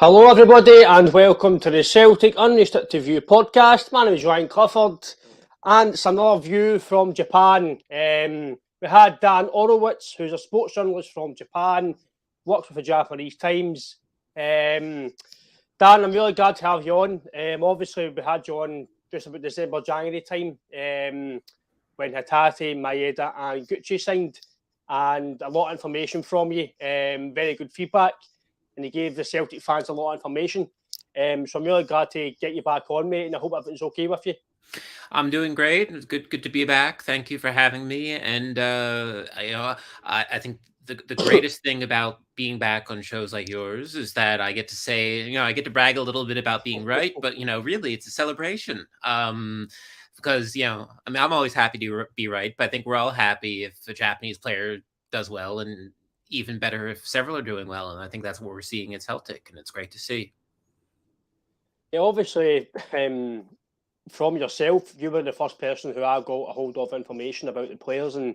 Hello everybody and welcome to the Celtic Unrestricted View podcast. My name is Ryan Clifford and it's another view from Japan. We had Dan Orlowitz, who's a sports journalist from Japan, works with the Japanese Times. Dan, I'm really glad to have you on. Obviously, we had you on just about December, January time when Hatate, Maeda and Guchi signed, and a lot of information from you, very good feedback. And he gave the Celtic fans a lot of information. So I'm really glad to get you back on, mate, and I hope everything's okay with you. I'm doing great. It's good to be back. Thank you for having me. And I think the greatest thing about being back on shows like yours is that I get to say, I get to brag a little bit about being right, but really it's a celebration. Because I'm always happy to be right, but I think we're all happy if a Japanese player does well, and even better if several are doing well. And I think that's what we're seeing at Celtic, and it's great to see. Yeah, obviously, from yourself, you were the first person who I got a hold of information about the players, and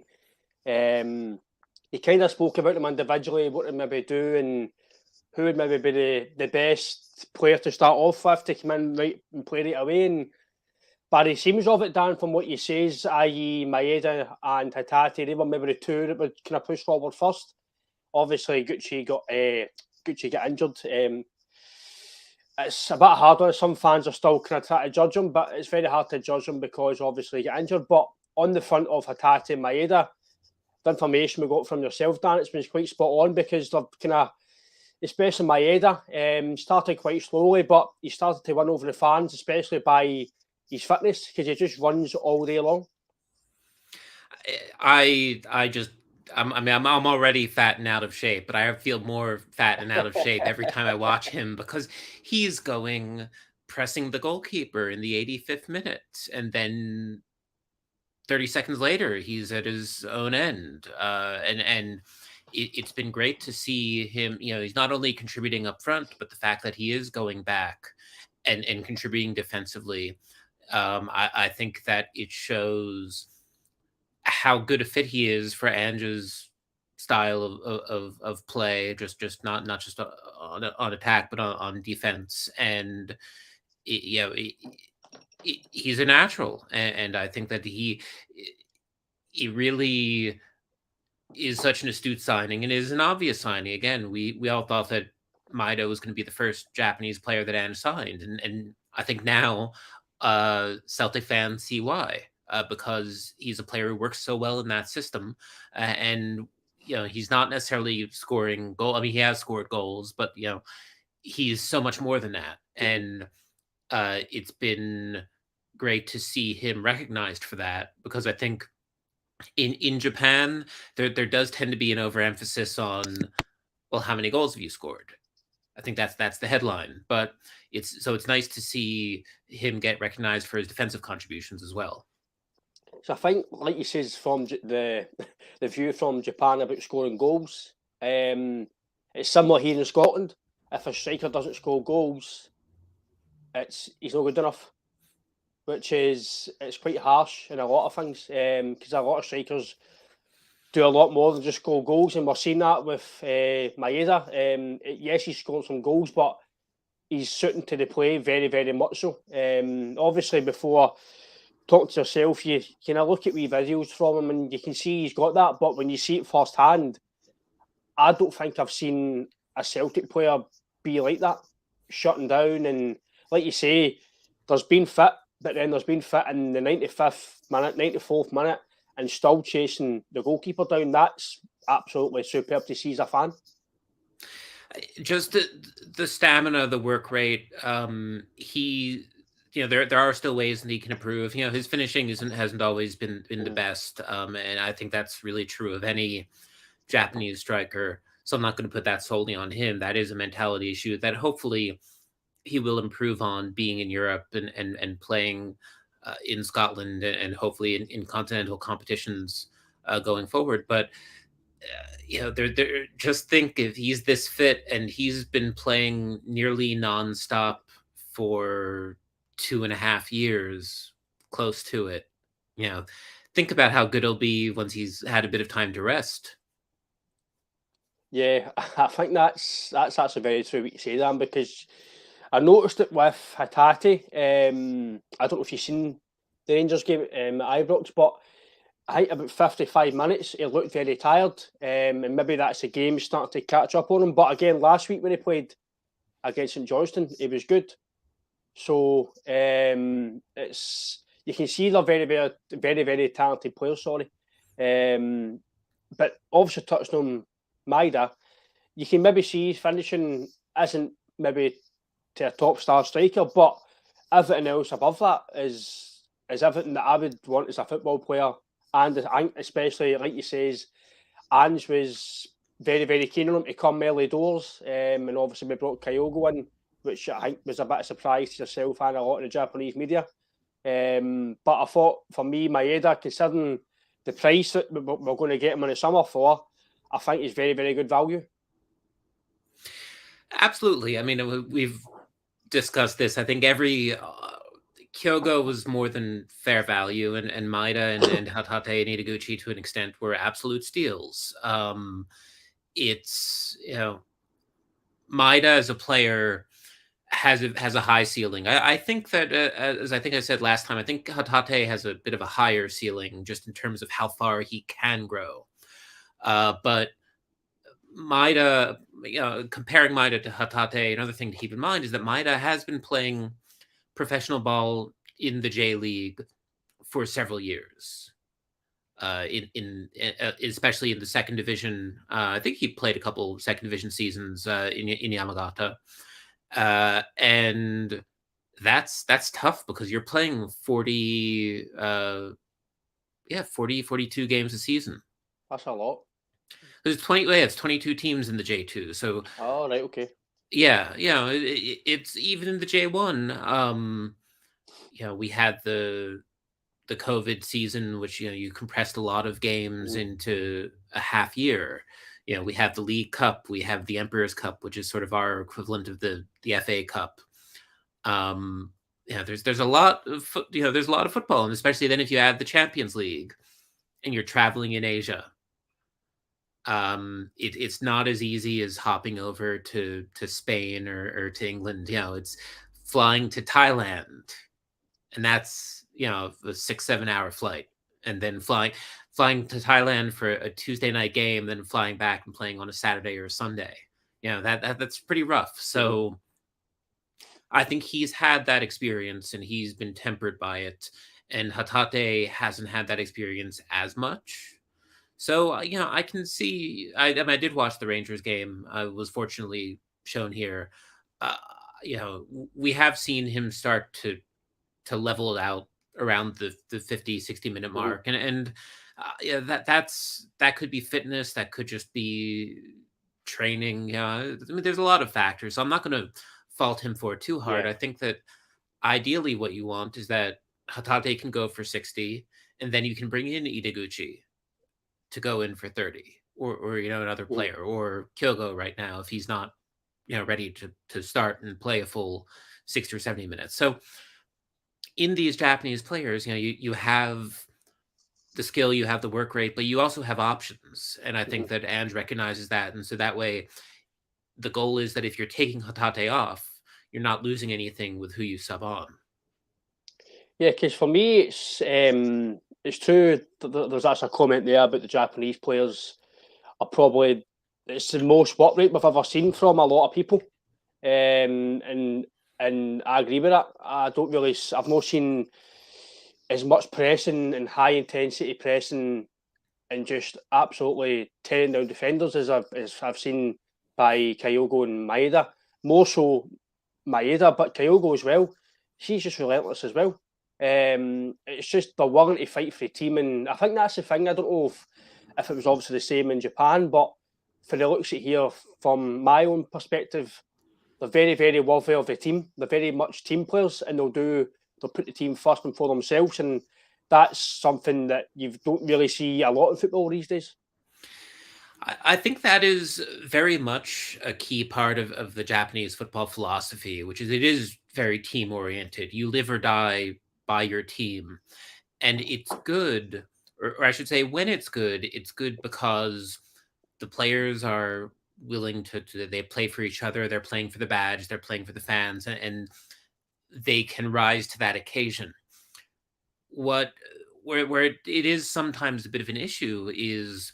you kind of spoke about them individually, what they maybe do, and who would maybe be the best player to start off with to come in right and play right away. And by the seams of it, Dan, from what you says, i.e. Maeda and Hatate, they were maybe the two that would kind of push forward first. Obviously, Guchi got injured. It's a bit harder. Some fans are still kind of trying to judge him, but it's very hard to judge him because obviously he got injured. But on the front of Hatate and Maeda, the information we got from yourself, Dan, it's been quite spot on because they've kind of, especially Maeda, started quite slowly, but he started to win over the fans, especially by his fitness, because he just runs all day long. I'm already fat and out of shape, but I feel more fat and out of shape every time I watch him because he's pressing the goalkeeper in the 85th minute, and then 30 seconds later he's at his own end. And it's been great to see him. He's not only contributing up front, but the fact that he is going back and contributing defensively. I think that it shows how good a fit he is for Ange's style of play, just not just on attack, but on defense. And he's a natural, and I think that he really is such an astute signing, and is an obvious signing. Again, we all thought that Maeda was going to be the first Japanese player that Ange signed, and I think now Celtic fans see why. Because he's a player who works so well in that system, and he's not necessarily scoring goal. I mean, he has scored goals, but he's so much more than that, and it's been great to see him recognized for that, because I think in Japan there does tend to be an overemphasis on, well, how many goals have you scored? I think that's the headline, but it's nice to see him get recognized for his defensive contributions as well. So I think, like you says, from the view from Japan about scoring goals, it's similar here in Scotland. If a striker doesn't score goals, he's not good enough, which is it's quite harsh in a lot of things. Because a lot of strikers do a lot more than just score goals, and we're seeing that with Maeda. Yes, he scored some goals, but he's suiting to the play very, very much so. Obviously, before talk to yourself, you kind of look at wee videos from him and you can see he's got that, but when you see it firsthand, I don't think I've seen a Celtic player be like that, shutting down. And like you say, there's been fit, but then there's been fit in the 95th minute, 94th minute, and still chasing the goalkeeper down. That's absolutely superb to see as a fan. Just the stamina, the work rate. He there are still ways that he can improve. His finishing hasn't always been the best, and I think that's really true of any Japanese striker. So I'm not going to put that solely on him. That is a mentality issue that hopefully he will improve on, being in Europe and playing in Scotland, and hopefully in continental competitions going forward. But there. Just think, if he's this fit and he's been playing nearly nonstop for 2.5 years, close to it. Think about how good he'll be once he's had a bit of time to rest. Yeah, I think that's actually very true what you say, Dan, because I noticed it with Hatate. I don't know if you've seen the Rangers game at Ibrox, but I think about 55 minutes he looked very tired, and maybe that's the game starting to catch up on him. But again, last week when he played against St Johnstone, he was good. So it's you can see they're very talented players. Sorry, but obviously touching on Maeda, you can maybe see his finishing isn't maybe to a top star striker, but everything else above that is everything that I would want as a football player. And I think especially like you says, Ange was very keen on him to come early doors, and obviously we brought Kyogo in, which I think was a bit of a surprise to yourself and a lot of the Japanese media. But I thought for me, Maeda, considering the price that we're going to get him in the summer for, I think he's very good value. Absolutely. I mean, we've discussed this. I think every Kyogo was more than fair value, and Maeda and Hatate and Ideguchi to an extent were absolute steals. It's Maeda as a player has a high ceiling. I think that as I think I said last time, I think Hatate has a bit of a higher ceiling just in terms of how far he can grow. But Maeda, comparing Maeda to Hatate, another thing to keep in mind is that Maeda has been playing professional ball in the J League for several years. Especially in the second division. I think he played a couple second division seasons in Yamagata. And that's tough because you're playing 42 games a season. That's a lot. There's 22 teams in the J2. So oh right, okay. Yeah, it's even in the J1. We had the COVID season, which you compressed a lot of games into a half year. We have the League Cup, we have the Emperor's Cup, which is sort of our equivalent of the FA Cup. There's a lot of there's a lot of football, and especially then if you add the Champions League, and you're traveling in Asia. It's not as easy as hopping over to Spain or to England. It's flying to Thailand, and that's a 6-7 hour flight, and then flying to Thailand for a Tuesday night game, then flying back and playing on a Saturday or a Sunday. That's pretty rough. So I think he's had that experience and he's been tempered by it, and Hatate hasn't had that experience as much. So I can see. I did watch the Rangers game. I was fortunately shown here. We have seen him start to level it out around the 50-60 minute mark, and that could be fitness, that could just be training. I mean, there's a lot of factors, so I'm not going to fault him for it too hard. I think that ideally what you want is that Hatate can go for 60, and then you can bring in Ideguchi to go in for 30, or another player, or Kyogo right now if he's not ready to start and play a full 60 or 70 minutes. So in these Japanese players, you have the skill, you have the work rate, but you also have options, and I think that Ange recognizes that, and so that way the goal is that if you're taking Hatate off, you're not losing anything with who you sub on. Yeah, because for me, it's true. There's actually a comment there about the Japanese players are probably it's the most work rate we've ever seen from a lot of people, and I agree with that. I've not seen as much pressing and high intensity pressing and just absolutely tearing down defenders as I've seen by Kyogo and Maeda. More so Maeda, but Kyogo as well. She's just relentless as well. It's just they're willing to fight for the team, and I think that's the thing. I don't know if it was obviously the same in Japan, but for the looks at here, from my own perspective, they're very worthy of the team. They're very much team players, and they'll put the team first and for themselves, and that's something that you don't really see a lot in football these days. I think that is very much a key part of the Japanese football philosophy, which is it is very team oriented. You live or die by your team, and it's good, or I should say, when it's good because the players are willing to they play for each other, they're playing for the badge, they're playing for the fans, and they can rise to that occasion. Where it is sometimes a bit of an issue is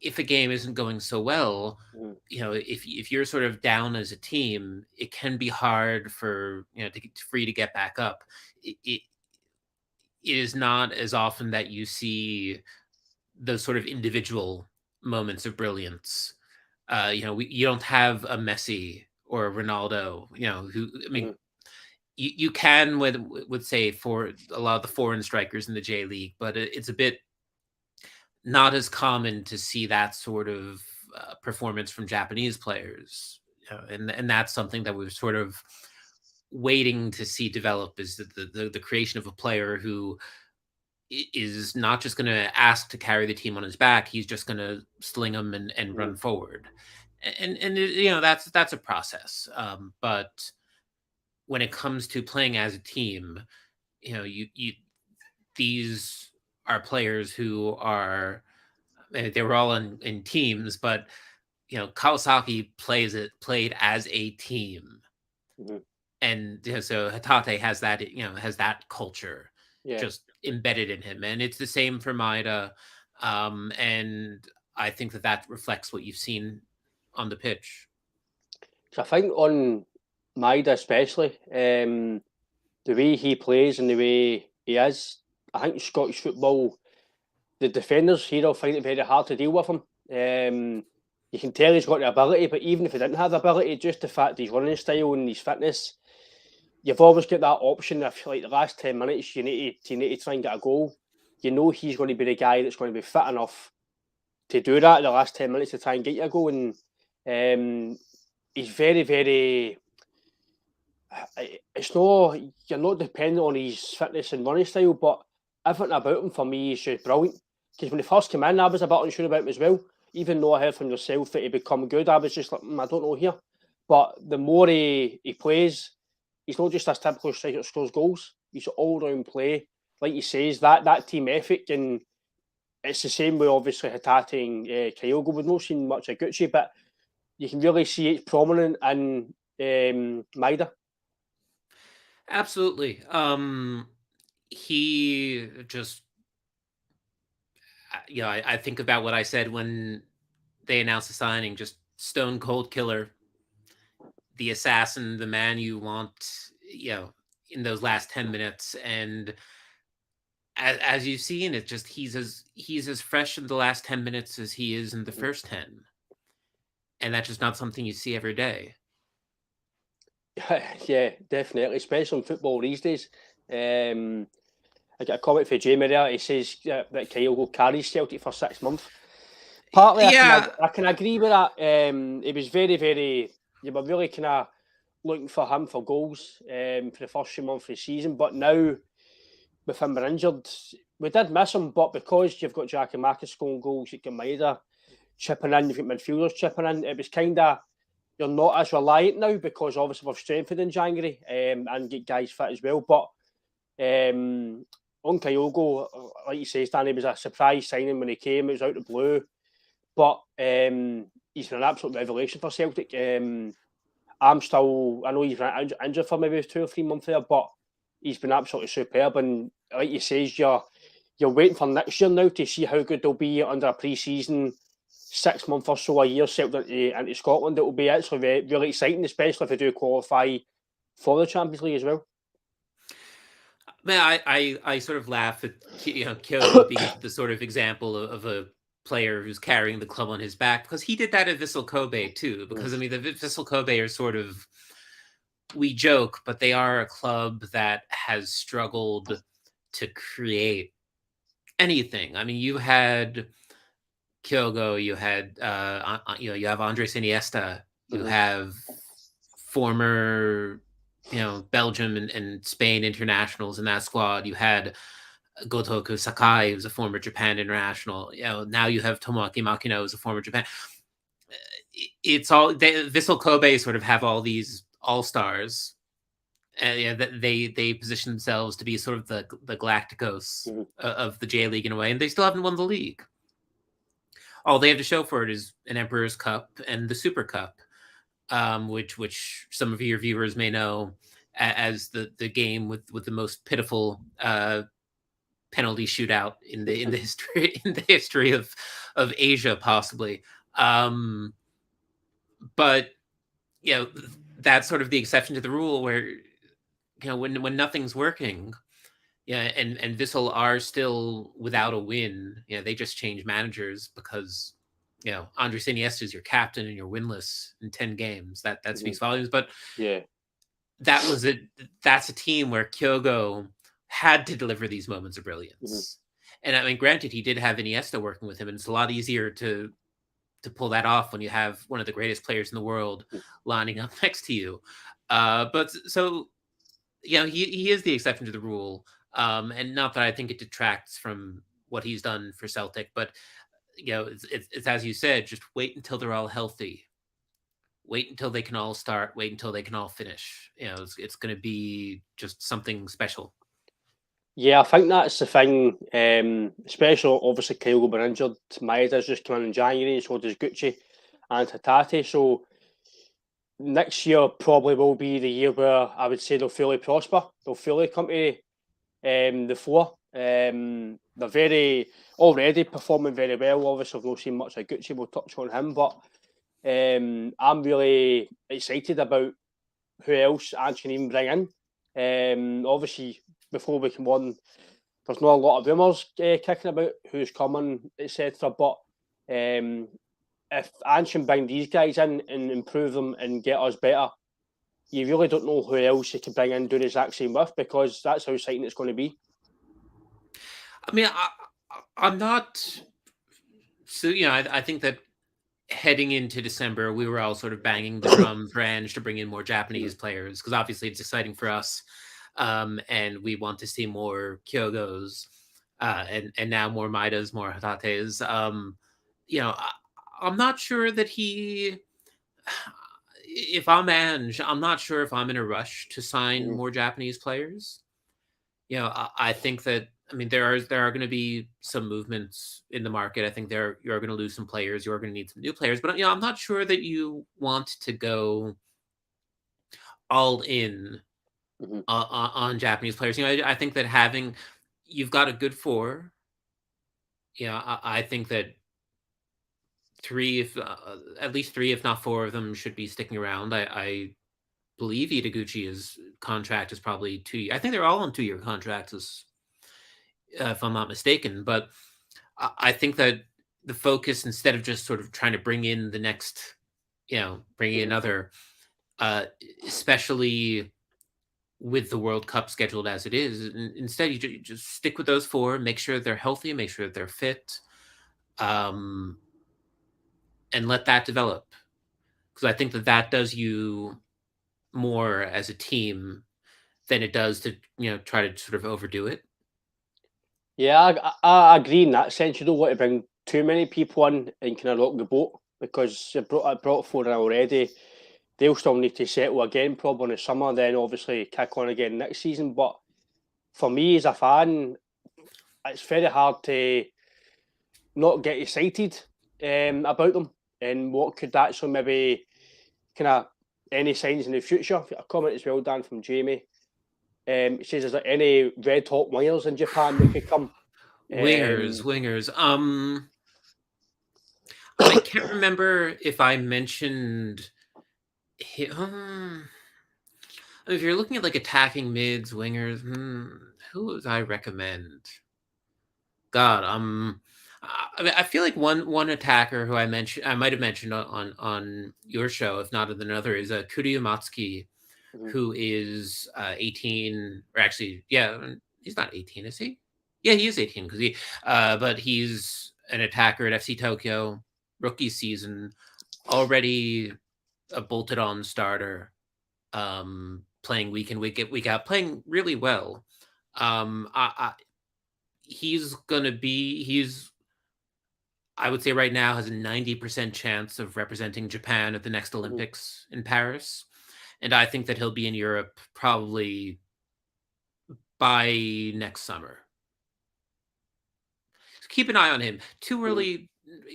if a game isn't going so well, if you're sort of down as a team, it can be hard for you to get back up. It is not as often that you see those sort of individual moments of brilliance. You don't have a Messi or a Ronaldo, who, I mean, you can with say for a lot of the foreign strikers in the J League, but it's a bit not as common to see that sort of performance from Japanese players, and that's something that we're sort of waiting to see develop, is the creation of a player who is not just going to ask to carry the team on his back. He's just going to sling them and run forward, and that's a process. But when it comes to playing as a team, these are players who are, they were all in teams, but Kawasaki played as a team, and so Hatate has that culture just embedded in him, and it's the same for Maeda, and I think that reflects what you've seen on the pitch. So I think on Maeda especially, the way he plays and the way he is, I think Scottish football, the defenders here will find it very hard to deal with him. You can tell he's got the ability, but even if he didn't have the ability, just the fact his running style and his fitness, you've always got that option. If like the last 10 minutes you need to try and get a goal, he's going to be the guy that's going to be fit enough to do that in the last 10 minutes to try and get you a goal. And he's very, very. You're not dependent on his fitness and running style, but everything about him for me is just brilliant. Because when he first came in, I was a bit unsure about him as well. Even though I heard from yourself that he become good, I was just like, I don't know here. But the more he plays, he's not just a typical striker that scores goals. He's all-round play. Like he says, that team ethic, and it's the same way, obviously, Hatate and Kyogo. We've not seen much of Guchi, but you can really see it's prominent in Maeda. Absolutely. He just, I think about what I said when they announced the signing, just stone cold killer, the assassin, the man you want, in those last 10 minutes. And as you've seen, it's just, he's as fresh in the last 10 minutes as he is in the first 10. And that's just not something you see every day. Yeah, definitely, especially in football these days. I got a comment from Jamie there. He says that Kyogo carries Celtic for 6 months. Partly, I can agree with that. It was very, very. You were really kind of looking for him for goals for the first few months of the season, but now with him injured, we did miss him. But because you've got Giakoumakis scoring goals, you've got Maeda chipping in, you've got midfielders chipping in. It was kind of, you're not as reliant now because obviously we've strengthened in January and get guys fit as well. But on Kyogo, like you say, Stan, it was a surprise signing when he came. It was out of the blue. But he's been an absolute revelation for Celtic. I know he's been injured for maybe 2 or 3 months there, but he's been absolutely superb. And like you say, you're waiting for next year now to see how good they'll be under a pre-season, 6 months or so a year, Celtic into Scotland. It will be actually really exciting, especially if they do qualify for the Champions League as well. Man, I sort of laugh at Kyogo being the sort of example of a player who's carrying the club on his back, because he did that at Vissel Kobe too. Because I mean, the Vissel Kobe are sort of, we joke, but they are a club that has struggled to create anything. I mean, you had Kyogo, you had you have Andres Iniesta, you have former Belgium and Spain internationals in that squad. You had Gotoku Sakai, who's a former Japan international. Now you have Tomoaki Makino, who's a former Japan. It's all Vissel Kobe sort of have all these all-stars, and they position themselves to be sort of the Galacticos of the J League in a way, and they still haven't won the league. all they have to show for it is an Emperor's Cup and the Super Cup, which some of your viewers may know as the game with the most pitiful penalty shootout in the history of Asia, possibly. But that's sort of the exception to the rule, where when nothing's working, and Vissel are still without a win. They just change managers because Andres Iniesta is your captain and you're winless in 10 games. That speaks volumes. But yeah, that was it. That's a team where Kyogo had to deliver these moments of brilliance. And I mean, granted, he did have Iniesta working with him, and it's a lot easier to pull that off when you have one of the greatest players in the world lining up next to you. But so, he is the exception to the rule. And not that I think it detracts from what he's done for Celtic, but it's as you said, just wait until they're all healthy. Wait until they can all start. Wait until they can all finish. It's going to be just something special. Yeah, I think that's the thing. Especially, obviously, Kyogo been injured. Maeda's just come in January, so does Guchi and Hatate. So next year probably will be the year where I would say they'll fully prosper. They'll fully come to the fore. They're already performing very well. Obviously, I've not seen much of Gucci. We'll touch on him, but I'm really excited about who else Ange can even bring in. Obviously, before we come on, there's not a lot of rumours kicking about who's coming, etc. But if Ange can bring these guys in and improve them and get us better, you really don't know who else you can bring in and do the exact same with, because that's how exciting it's going to be. I mean, I'm not. So, I think that heading into December, we were all sort of banging the drum for Ange to bring in more Japanese players, because obviously it's exciting for us. And we want to see more Kyogos, and now more Maedas, more Hatates. I'm not sure that if I'm Ange, I'm not sure if I'm in a rush to sign more Japanese players. I think that, I mean, there are going to be some movements in the market. I think you're going to lose some players. You're going to need some new players. But I'm not sure that you want to go all in on Japanese players. I think that you've got a good four. I think that at least three, if not four of them, should be sticking around. I believe Ideguchi's contract is probably 2 years. I think they're all on 2-year contracts, if I'm not mistaken. But I think that the focus, instead of just sort of trying to bring in the next, bring in another, especially with the World Cup scheduled as it is, instead you just stick with those four, make sure they're healthy, make sure they're fit, and let that develop. Because I think that does you more as a team than it does to try to sort of overdo it. Yeah, I agree in that sense. You don't want to bring too many people in and kind of rock the boat, because I brought 4 in already. They'll still need to settle again probably in the summer, then obviously kick on again next season. But for me as a fan, it's very hard to not get excited about them and what could actually maybe kind of any signs in the future. A comment as well, Dan, from Jamie. It says, is there any red hot wingers in Japan that could come? Wingers. I can't remember if I mentioned him. If you're looking at like attacking mids, wingers, who would I recommend? God, I mean, I feel like one attacker who I might have mentioned on your show, if not another, is Kuryu Matsuki, who is 18, or actually, he's not 18, is he? Yeah, he is 18 because but he's an attacker at FC Tokyo, rookie season, already a bolted on starter, playing week in week out, playing really well. I would say right now has a 90% chance of representing Japan at the next Olympics in Paris. And I think that he'll be in Europe probably by next summer. So keep an eye on him. Too early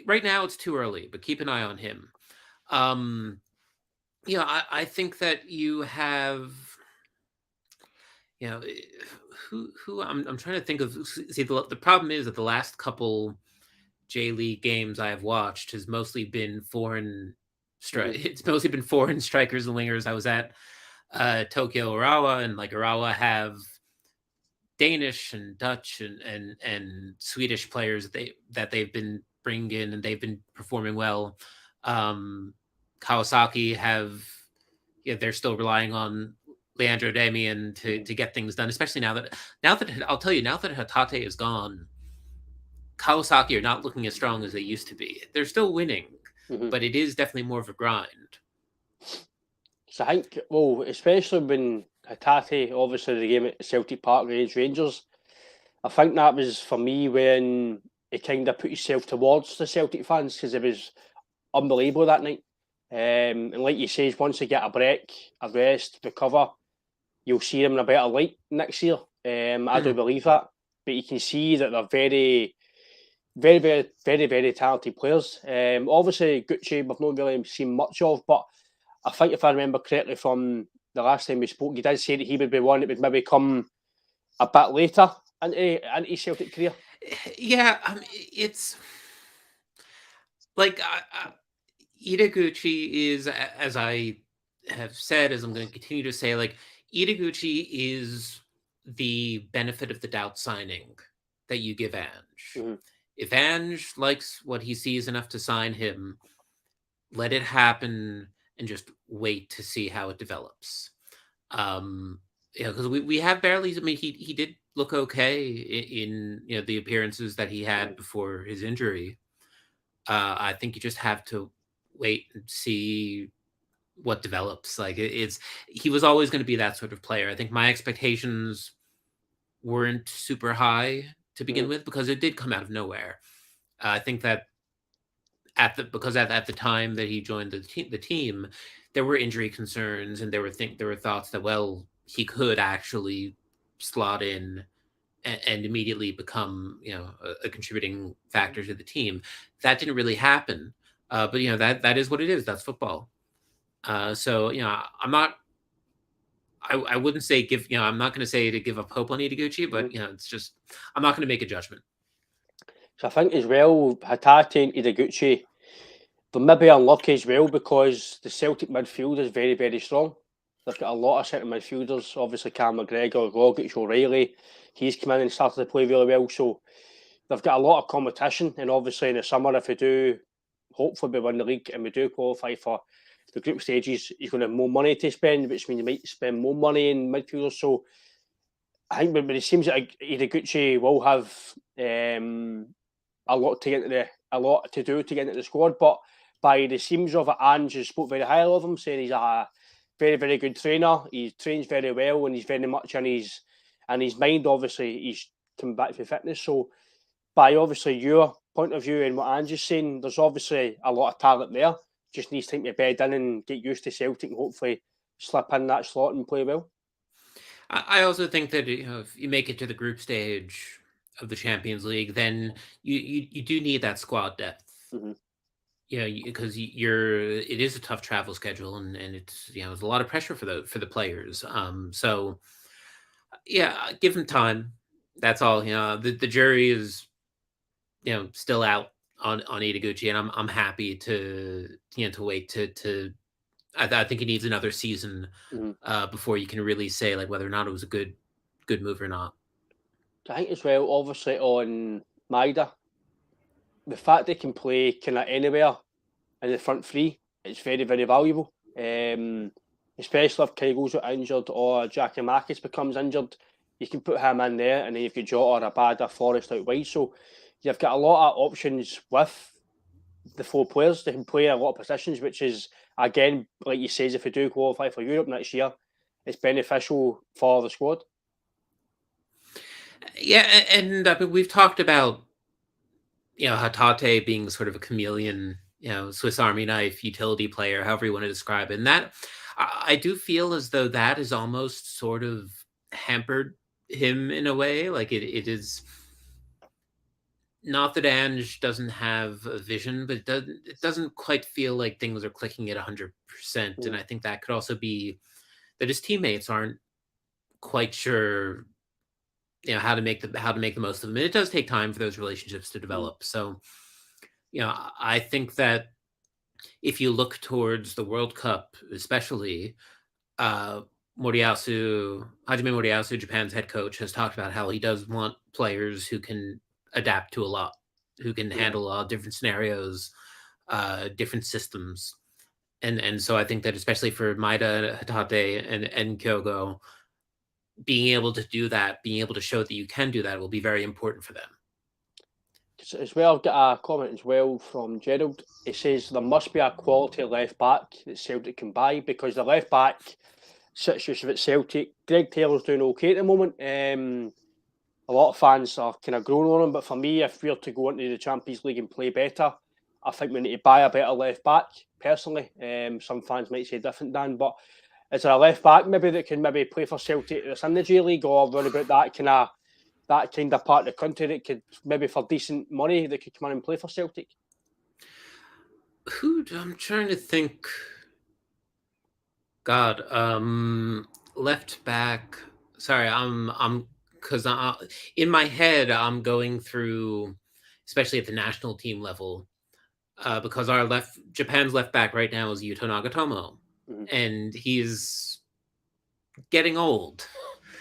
right now it's too early, but keep an eye on him. I think that you have, you know, who I'm trying to think of. See, the problem is that the last couple J League games I have watched has mostly been foreign It's mostly been foreign strikers and wingers. I was at Tokyo Urawa, and like Urawa have Danish and Dutch and Swedish players that they've been bringing in, and they've been performing well. Kawasaki they're still relying on Leandro Damian to get things done, especially now that I'll tell you, now that Hatate is gone, Kawasaki are not looking as strong as they used to be. They're still winning, but it is definitely more of a grind. So I think, well, especially when Hatate, obviously the game at Celtic Park against Rangers, I think that was for me when he kind of put himself towards the Celtic fans, because it was unbelievable that night. And like you say, once they get a break, a rest, recover, you'll see them in a better light next year. I do believe that. But you can see that they're very, very, very, very, very talented players. Obviously, Guchi, we've not really seen much of, but I think if I remember correctly from the last time we spoke, you did say that he would be one that would maybe come a bit later into Celtic career. Yeah, it's like Ideguchi is, as I have said, as I'm going to continue to say, like Ideguchi is the benefit of the doubt signing that you give Ange. If Ange likes what he sees enough to sign him, let it happen and just wait to see how it develops. Because we have barely. I mean, he did look okay in the appearances that he had before his injury. I think you just have to wait and see what develops. Like he was always going to be that sort of player. I think my expectations weren't super high to begin with, because it did come out of nowhere. I think that at the time that he joined the team, there were injury concerns, and there were thoughts that, well, he could actually slot in and immediately become a contributing factor to the team. That didn't really happen, but that is what it is. That's football. So I'm not. I wouldn't say I'm not going to say to give up hope on Ideguchi, but it's just I'm not going to make a judgment. So I think as well, Hatate and Ideguchi, they're maybe unlucky as well, because the Celtic midfield is very, very strong. They've got a lot of centre midfielders. Obviously, Cam McGregor, Rogic, O'Reilly, he's come in and started to play really well. So they've got a lot of competition. And obviously in the summer, if we do, hopefully we win the league and we do qualify for the group stages, you're going to have more money to spend, which means you might spend more money in midfielders. So I think, but it seems that Ideguchi will have a lot to do to get into the squad. But by the seams of it, Ange has spoke very highly of him, saying he's a very, very good trainer. He trains very well, and he's very much in his mind. Obviously, he's come back for fitness. So, by obviously your point of view and what Ange is saying, there's obviously a lot of talent there. Just needs time to bed in and get used to Celtic, and hopefully slip in that slot and play well. I also think that if you make it to the group stage of the Champions League, then you do need that squad depth. Because it is a tough travel schedule, and it's there's a lot of pressure for the players. So give them time. That's all. The jury is still out on Ideguchi, and I'm happy to wait to. I think he needs another season before you can really say like whether or not it was a good move or not. I think as well, obviously on Maeda, the fact they can play kind of anywhere in the front three, it's very, very valuable. Especially if Kyogo's injured or Giacomakis becomes injured, you can put him in there, and then you've got Jota, Abada, Forrest out wide. So you've got a lot of options with the four players. They can play a lot of positions, which is, again, like you says, if we do qualify for Europe next year, it's beneficial for the squad. Yeah, and we've talked about Hatate being sort of a chameleon, Swiss Army knife utility player, however you want to describe it. And that I do feel as though that is almost sort of hampered him in a way. Like it is. not that Ange doesn't have a vision, but it doesn't quite feel like things are clicking at 100%. And I think that could also be that his teammates aren't quite sure, how to make the most of them. And it does take time for those relationships to develop. So, I think that if you look towards the World Cup, especially, Hajime Moriyasu, Japan's head coach, has talked about how he does want players who can adapt to a lot, who can handle a lot of different scenarios, different systems. And so I think that especially for Maeda, Hatate, and Kyogo, being able to do that, being able to show that you can do that will be very important for them. As well, I've got a comment as well from Gerald. It says there must be a quality left back that Celtic can buy, because the left back situation at Celtic, Greg Taylor's doing okay at the moment. A lot of fans are kind of growing on him, but for me, if we're to go into the Champions League and play better, I think we need to buy a better left back, personally. Some fans might say different, Dan, but is there a left back maybe that can maybe play for Celtic that's in the J League, or what about that kind of part of the country that could maybe for decent money that could come in and play for Celtic? I'm trying to think. God, left back. Sorry, I'm because in my head I'm going through, especially at the national team level, because Japan's left back right now is Yuto Nagatomo, and he's getting old.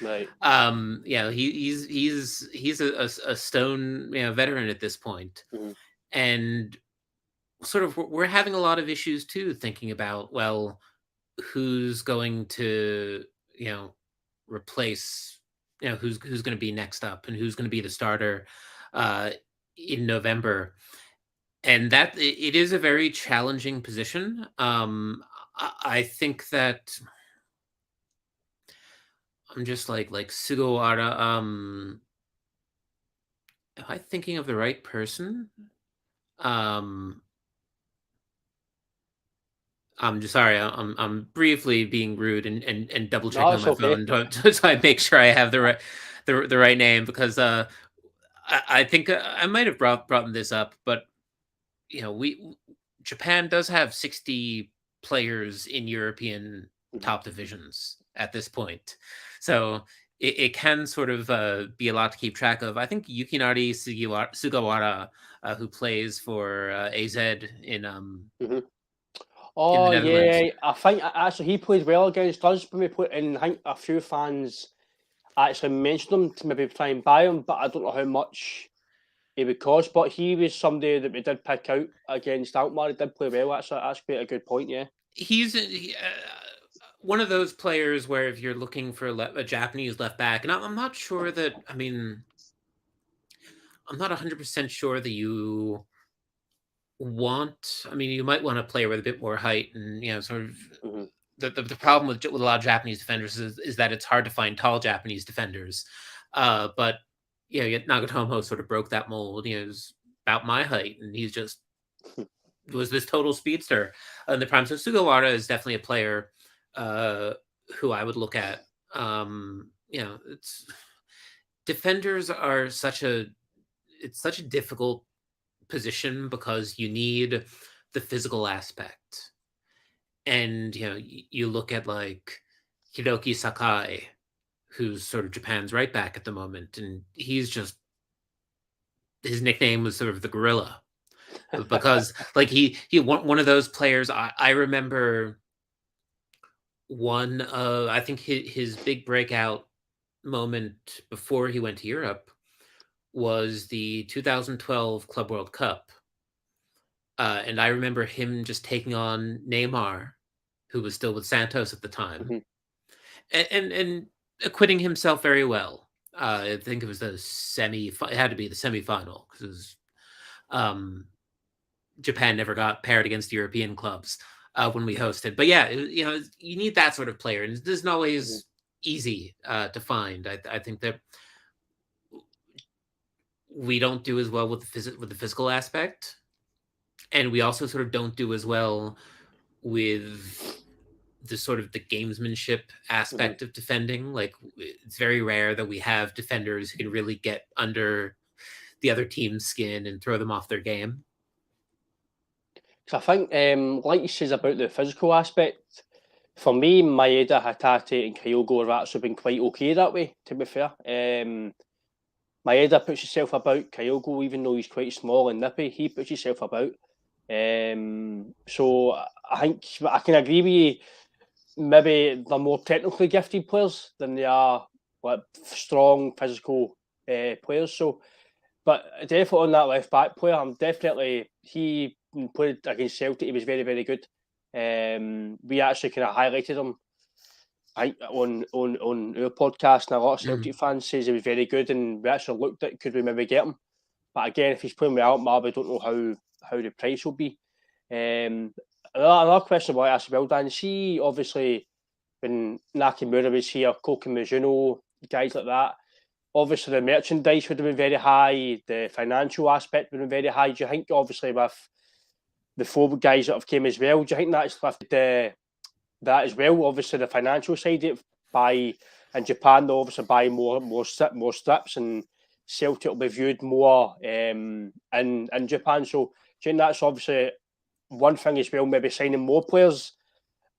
Right. He's a stone veteran at this point. And sort of we're having a lot of issues too, thinking about, well, who's going to replace, who's going to be next up and who's going to be the starter in November. And that it is a very challenging position. I think that I'm just like Sugawara. Am I thinking of the right person? I'm just sorry. I'm briefly being rude and double checking on my phone so I make sure I have the right name, because I think I might have brought this up, but Japan does have 60 players in European top divisions at this point, so it can sort of be a lot to keep track of. I think Yukinari Sugawara, who plays for AZ in Oh, in the Netherlands. I think actually he played well against us when we put in. I think a few fans actually mentioned him to maybe try and buy him, but I don't know how much he would cost. But he was somebody that we did pick out against Alkmaar. He did play well. That's quite a good point, yeah. He's one of those players where if you're looking for a Japanese left back, and I'm not sure that, I'm not 100% sure that you might want to play with a bit more height, and sort of the problem with a lot of Japanese defenders is that it's hard to find tall Japanese defenders. But Nagatomo sort of broke that mold. He was about my height, and he's just was this total speedster in the prime. So Sugawara is definitely a player who I would look at. It's defenders are such a difficult position because you need the physical aspect, and you look at like Hiroki Sakai, who's sort of Japan's right back at the moment, and his nickname was sort of the gorilla, because like he one of those players. I remember I think his big breakout moment before he went to Europe was the 2012 Club World Cup. And I remember him just taking on Neymar, who was still with Santos at the time, and acquitting himself very well. I think it was it had to be the semifinal, because Japan never got paired against European clubs when we hosted. But yeah, you need that sort of player, and it isn't always easy to find. I think that we don't do as well with the physical aspect, and we also sort of don't do as well with the sort of the gamesmanship aspect of defending. Like, it's very rare that we have defenders who can really get under the other team's skin and throw them off their game. So I think, like you says about the physical aspect, for me, Maeda, Hatate, and Kyogo have actually been quite okay that way. To be fair, Maeda puts himself about. Kyogo, even though he's quite small and nippy, he puts himself about. So I think I can agree with you. Maybe they're more technically gifted players than they are like strong physical players. So, but definitely on that left back player, he played against Celtic. He was very, very good. We actually kind of highlighted him on our podcast, and a lot of Celtic fans says he was very good, and we actually looked at could we maybe get him. But again, if he's playing with Alkmaar, we don't know how the price will be. Another question I want to ask about, Dan. See, obviously, when Nakamura was here, Koki Mizuno, guys like that, obviously the merchandise would have been very high, the financial aspect would have been very high. Do you think, obviously, with the 4 guys that have came as well, do you think that's lifted that as well? Obviously, the financial side of it, in Japan, they'll obviously buy more strips, and Celtic will be viewed more in Japan. So, do you think that's obviously one thing as well? Maybe signing more players,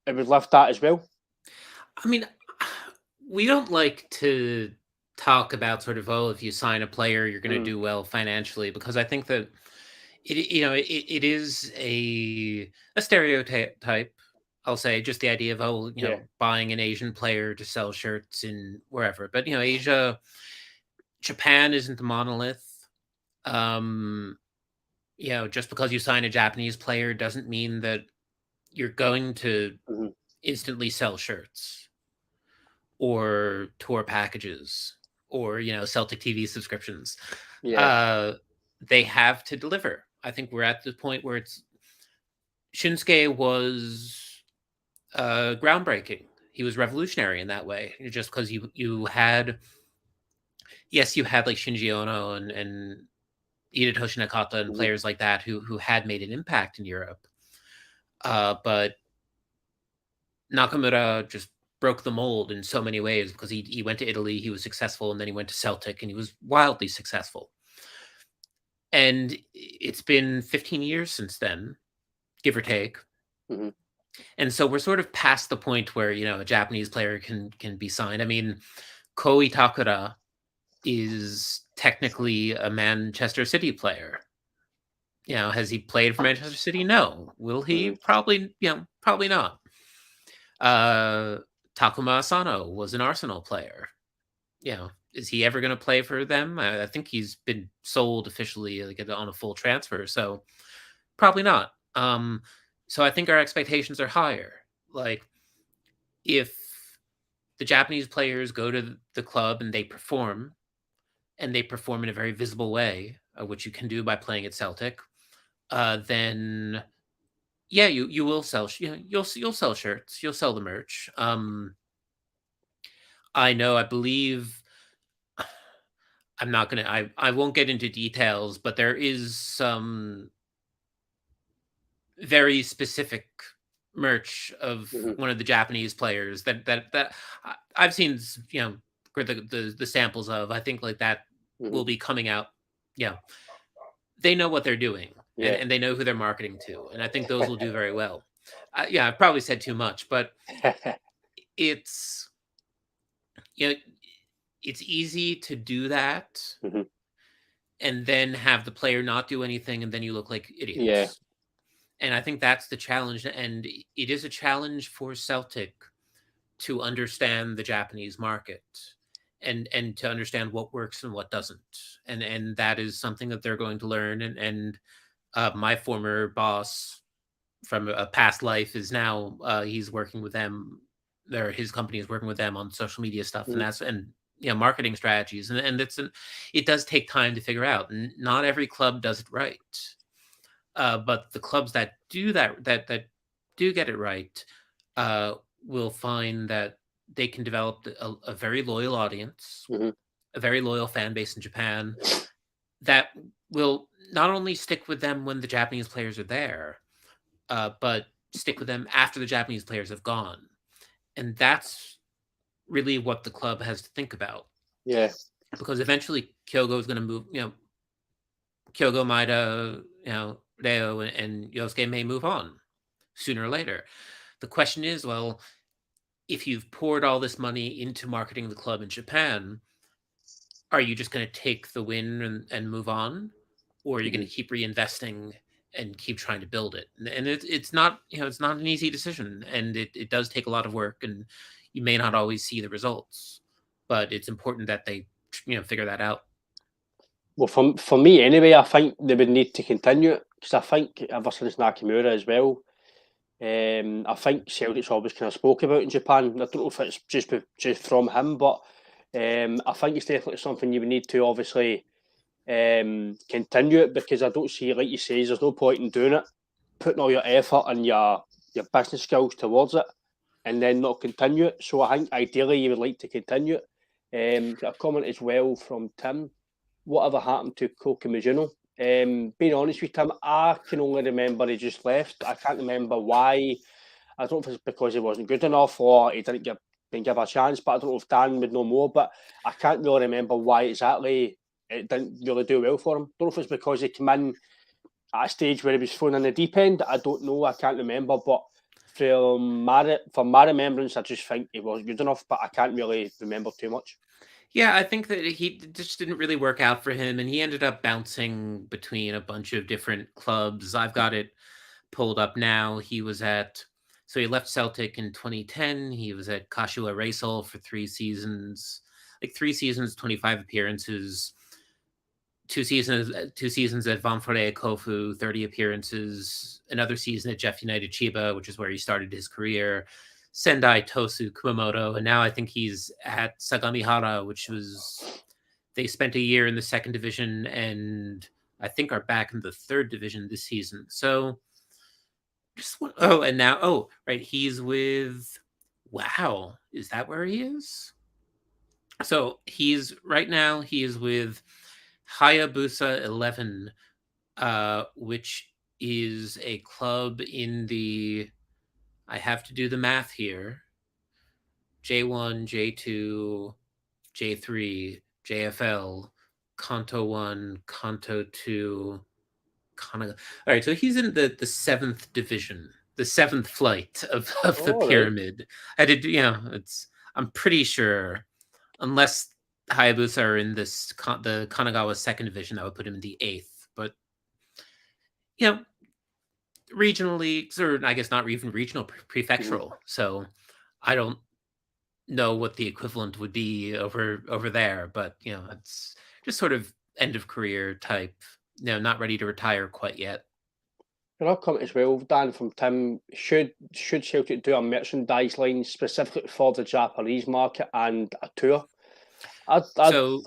it would lift that as well. I mean, we don't like to talk about sort of, if you sign a player, you're going to do well financially, because I think that it is a stereotype. I'll say, just the idea of buying an Asian player to sell shirts in wherever. But Japan isn't the monolith. Just because you sign a Japanese player doesn't mean that you're going to instantly sell shirts or tour packages or Celtic TV subscriptions. They have to deliver. I think we're at the point where Shinsuke was groundbreaking. He was revolutionary in that way, just because you had like Shinji Ono and Hirotoshi Nakata and players like that who had made an impact in Europe. But Nakamura just broke the mold in so many ways, because he went to Italy, he was successful, and then he went to Celtic and he was wildly successful. And it's been 15 years since then, give or take. And so we're sort of past the point where, a Japanese player can be signed. I mean, Ko Itakura is technically a Manchester City player. Has he played for Manchester City? No. Will he? Probably, probably not. Takuma Asano was an Arsenal player. Is he ever going to play for them? I think he's been sold officially on a full transfer, so probably not. So I think our expectations are higher. Like, if the Japanese players go to the club and they perform in a very visible way, which you can do by playing at Celtic, then you will sell. You'll sell shirts. You'll sell the merch. I believe. I'm not gonna. I won't get into details, but there is some very specific merch of one of the Japanese players that I've seen. The samples of. I think like that will be coming out. They know what they're doing, and they know who they're marketing to, and I think those will do very well. I've probably said too much, but it's it's easy to do that and then have the player not do anything, and then you look like idiots. And I think that's the challenge, and it is a challenge for Celtic to understand the Japanese market and to understand what works and what doesn't, and that is something that they're going to learn. And my former boss from a past life is now he's working with them. His company is working with them on social media stuff, and marketing strategies, and it does take time to figure out. And not every club does it right, but the clubs that do that do get it right will find that they can develop a very loyal audience, a very loyal fan base in Japan that will not only stick with them when the Japanese players are there, but stick with them after the Japanese players have gone. And that's really what the club has to think about. Yeah. Because eventually Kyogo is going to move, Kyogo, Maeda, Reo, and Yosuke may move on sooner or later. The question is, well, if you've poured all this money into marketing the club in Japan, are you just going to take the win and move on, or are you going to keep reinvesting and keep trying to build it? And it's not it's not an easy decision, and it does take a lot of work, and you may not always see the results, but it's important that they figure that out. Well, for me anyway, I think they would need to continue it, because I think ever since Nakamura as well, I think Celtic's always kind of spoke about in Japan. I don't know if it's just from him, but I think it's definitely something you would need to obviously continue it, because I don't see, like you say, there's no point in doing it, putting all your effort and your business skills towards it, and then not continue it. So I think ideally you would like to continue it. A comment as well from Tim: whatever happened to Koki Mizuno? Being honest with Tim, I can only remember he just left. I can't remember why. I don't know if it's because he wasn't good enough or he didn't give a chance, but I don't know if Dan would know more. But I can't really remember why exactly it didn't really do well for him. Don't know if it's because he came in at a stage where he was thrown in the deep end. I don't know. I can't remember. But from my remembrance, I just think he wasn't good enough. But I can't really remember too much. Yeah, I think that he just didn't really work out for him, and he ended up bouncing between a bunch of different clubs. I've got it pulled up now. He left Celtic in 2010. He was at Kashiwa Reysol for 3 seasons, 25 appearances. 2 seasons at Vanfore Kofu, 30 appearances. Another season at Jeff United Chiba, which is where he started his career. Sendai Tosu Kumamoto, and now I think he's at Sagamihara, they spent a year in the 2nd division and I think are back in the 3rd division this season. So he's with, wow, is that where he is? So he is with Hayabusa 11, which is a club in the, I have to do the math here, J1, J2, J3, JFL, Kanto 1, Kanto 2, Kanaga. All right, so he's in the 7th division, the 7th flight of the pyramid. Right. I'm pretty sure, unless Hayabusa are in the Kanagawa 2nd division, that would put him in the 8th. But regional leagues, or I guess not even regional, prefectural. So I don't know what the equivalent would be over there, but it's just sort of end of career type. Not ready to retire quite yet. And I'll comment as well, Dan, from Tim. Should Celtic do a merchandise line specifically for the Japanese market and a tour? I don't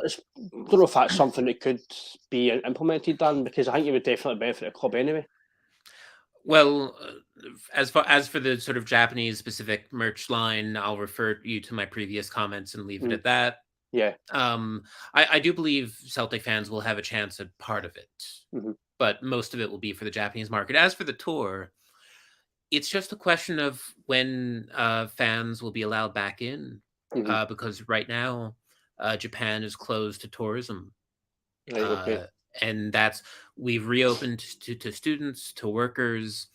know if that's something that could be implemented, Dan, because I think it would definitely benefit the club anyway. Well, as for the sort of Japanese specific merch line, I'll refer you to my previous comments and leave it at that. Yeah. I do believe Celtic fans will have a chance at part of it, but most of it will be for the Japanese market. As for the tour, it's just a question of when fans will be allowed back in, because right now Japan is closed to tourism. Right, okay. And we've reopened to students, to workers.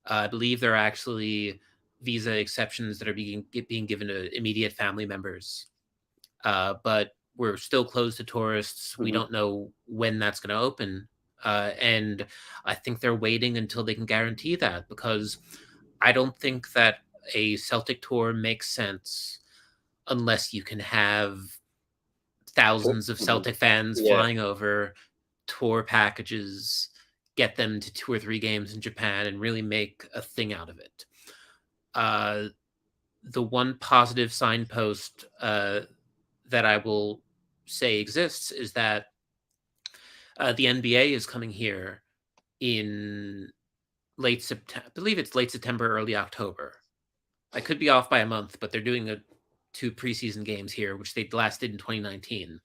I believe there are actually visa exceptions that are being given to immediate family members. But we're still closed to tourists. We don't know when that's going to open. And I think they're waiting until they can guarantee that, because I don't think that a Celtic tour makes sense unless you can have thousands of Celtic fans flying over, tour packages, get them to 2 or 3 games in Japan, and really make a thing out of it. The one positive signpost that I will say exists is that the NBA is coming here in late September. I believe it's late September, early October. I could be off by a month, but they're doing 2 preseason games here, which they last did in 2019.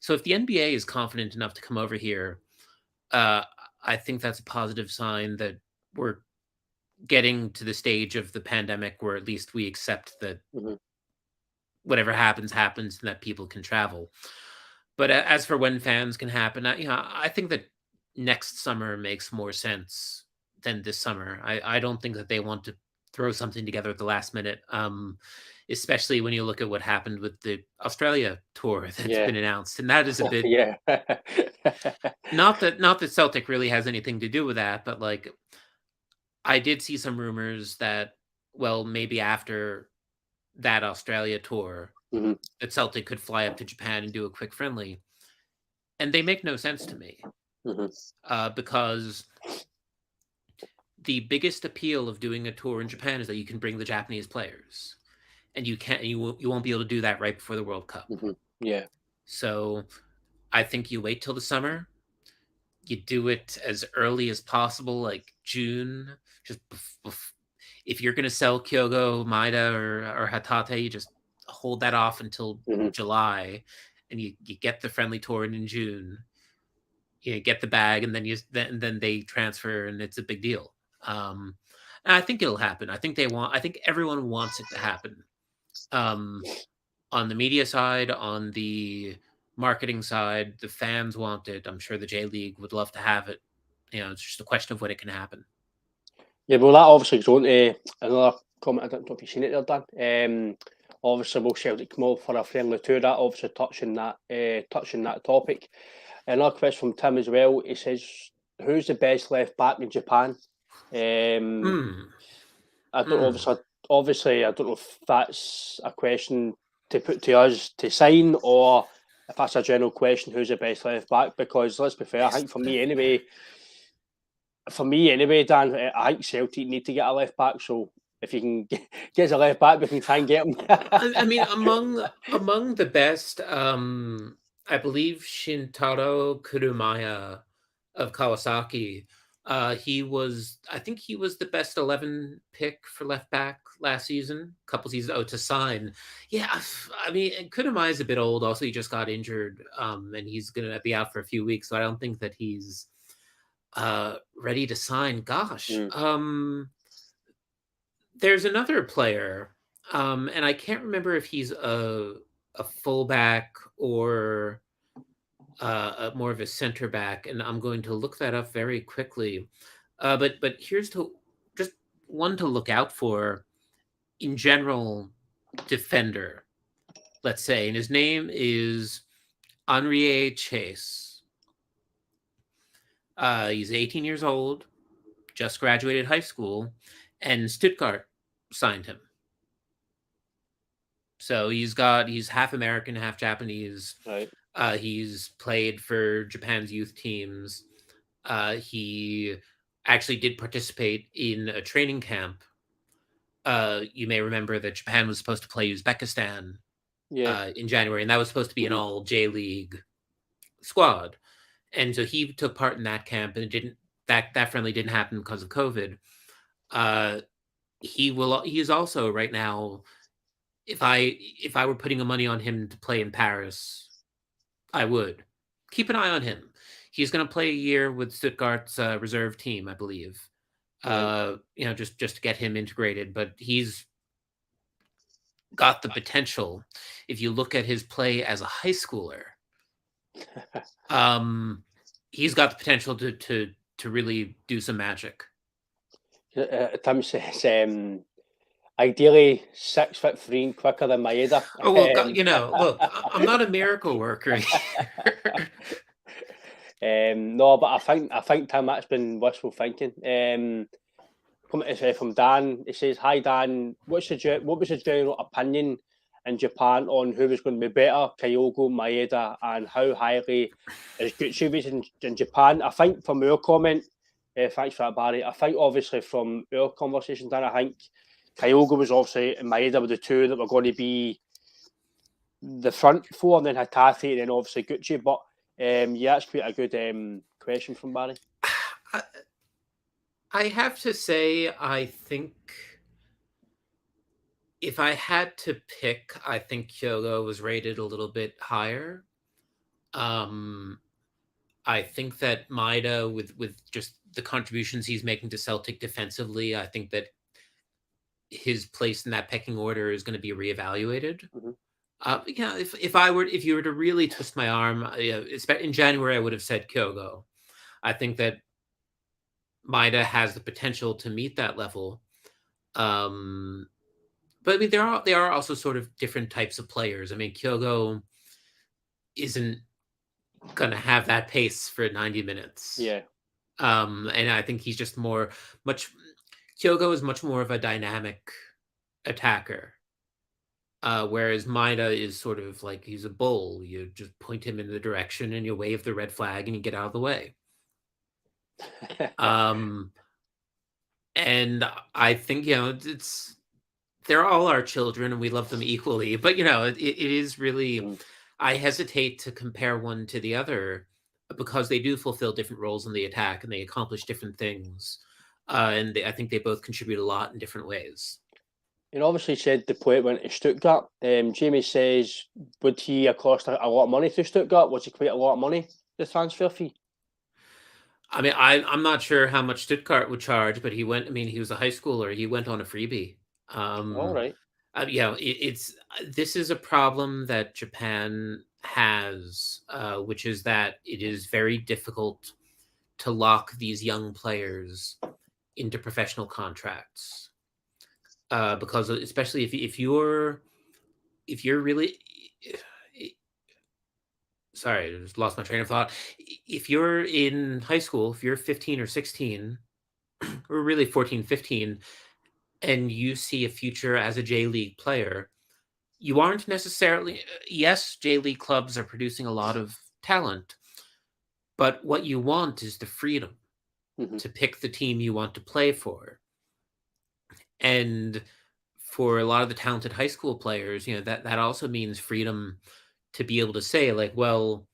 So if the NBA is confident enough to come over here, I think that's a positive sign that we're getting to the stage of the pandemic where at least we accept that whatever happens, and that people can travel. But as for when fans can happen, I think that next summer makes more sense than this summer. I don't think that they want to throw something together at the last minute. Especially when you look at what happened with the Australia tour that's Yeah. been announced, and that is a bit Yeah. not that Celtic really has anything to do with that, but like I did see some rumors that, well, maybe after that Australia tour, Mhm. that Celtic could fly up to Japan and do a quick friendly, and they make no sense to me Mhm. because the biggest appeal of doing a tour in Japan is that you can bring the Japanese players, and you won't be able to do that right before the World Cup. Mhm. Yeah. So I think you wait till the summer. You do it as early as possible, like June. Just if you're going to sell Kyogo, Maeda, or Hatate, you just hold that off until Mhm. July, and you get the friendly tour in June. You get the bag, and then they transfer, and it's a big deal. And I think it'll happen. I think everyone wants it to happen. Um, on the media side, on the marketing side, the fans want it. I'm sure the J League would love to have it. It's just a question of when it can happen. Yeah, well, that obviously goes on to another comment. I don't know if you've seen it there, Dan. Obviously, will Celtic come out for a friendly tour? That obviously touching that topic. Another question from Tim as well. He says, "Who's the best left back in Japan?" Hmm. I don't obviously I don't know if that's a question to put to us to sign or if that's a general question. Who's the best left back? Because let's be fair, I think for me anyway, Dan, I think Celtic need to get a left back. So if you can get us a left back, we can try and get him. I mean, among the best, I believe Shintaro Kurumaya of Kawasaki. I think he was the best 11 pick for left back last season, a couple seasons. Oh, to sign. Yeah, I mean, Kurumaya is a bit old. Also, he just got injured, and he's going to be out for a few weeks. So I don't think that he's ready to sign. Gosh. There's another player, and I can't remember if he's a fullback or more of a center back, and I'm going to look that up very quickly. But here's just one to look out for in general. Defender, let's say, and his name is Henri Chase. He's 18 years old, just graduated high school, and Stuttgart signed him. So he's half American, half Japanese. Right. He's played for Japan's youth teams. He actually did participate in a training camp. You may remember that Japan was supposed to play Uzbekistan Yeah. in January, and that was supposed to be an Mhm. all J League squad. And so he took part in that camp, and it didn't that friendly didn't happen because of COVID. He is also right now. If I were putting money on him to play in Paris, I would keep an eye on him. He's going to play a year with Stuttgart's reserve team, I believe. Right. Just to get him integrated, but he's got the potential. If you look at his play as a high schooler, he's got the potential to really do some magic. Tim says, ideally 6'3" and quicker than Maeda. Oh well, look, I'm not a miracle worker. No, but I think Tim, that's been wishful thinking. Coming from Dan, he says, "Hi Dan, what was the general opinion in Japan on who was going to be better, Kyogo, Maeda, and how highly is Guchi rated in Japan?" I think from our comment, thanks for that, Barry. I think obviously from our conversation, Dan, I think Kyogo was obviously and Maeda were the two that were going to be the front four, and then Hatate, and then obviously Guchi. But yeah, that's quite a good question from Barry. I have to say, I think if I had to pick, I think Kyogo was rated a little bit higher. I think that Maeda, with just the contributions he's making to Celtic defensively, I think that his place in that pecking order is going to be reevaluated. Mm-hmm. If you were to really twist my arm, in January I would have said Kyogo. I think that Maeda has the potential to meet that level. But I mean, they are also sort of different types of players. I mean, Kyogo isn't gonna have that pace for 90 minutes. Yeah. And I think he's just Kyogo is much more of a dynamic attacker. Whereas Maeda is sort of like he's a bull. You just point him in the direction and you wave the red flag and you get out of the way. And I think, they're all our children and we love them equally. But, it is really, I hesitate to compare one to the other because they do fulfill different roles in the attack and they accomplish different things. And I think they both contribute a lot in different ways. You obviously said the player went to Stuttgart. Jamie says, would he have cost a lot of money to Stuttgart? Was he quite a lot of money, the transfer fee? I mean, I'm not sure how much Stuttgart would charge, but he was a high schooler. He went on a freebie. All right. This is a problem that Japan has, which is that it is very difficult to lock these young players into professional contracts. Because especially if you're really, sorry, I just lost my train of thought. If you're in high school, if you're 15 or 16, or really 14, 15, and you see a future as a J League player, you aren't necessarily, yes, J League clubs are producing a lot of talent, but what you want is the freedom to pick the team you want to play for. And for a lot of the talented high school players, that also means freedom to be able to say, like, well,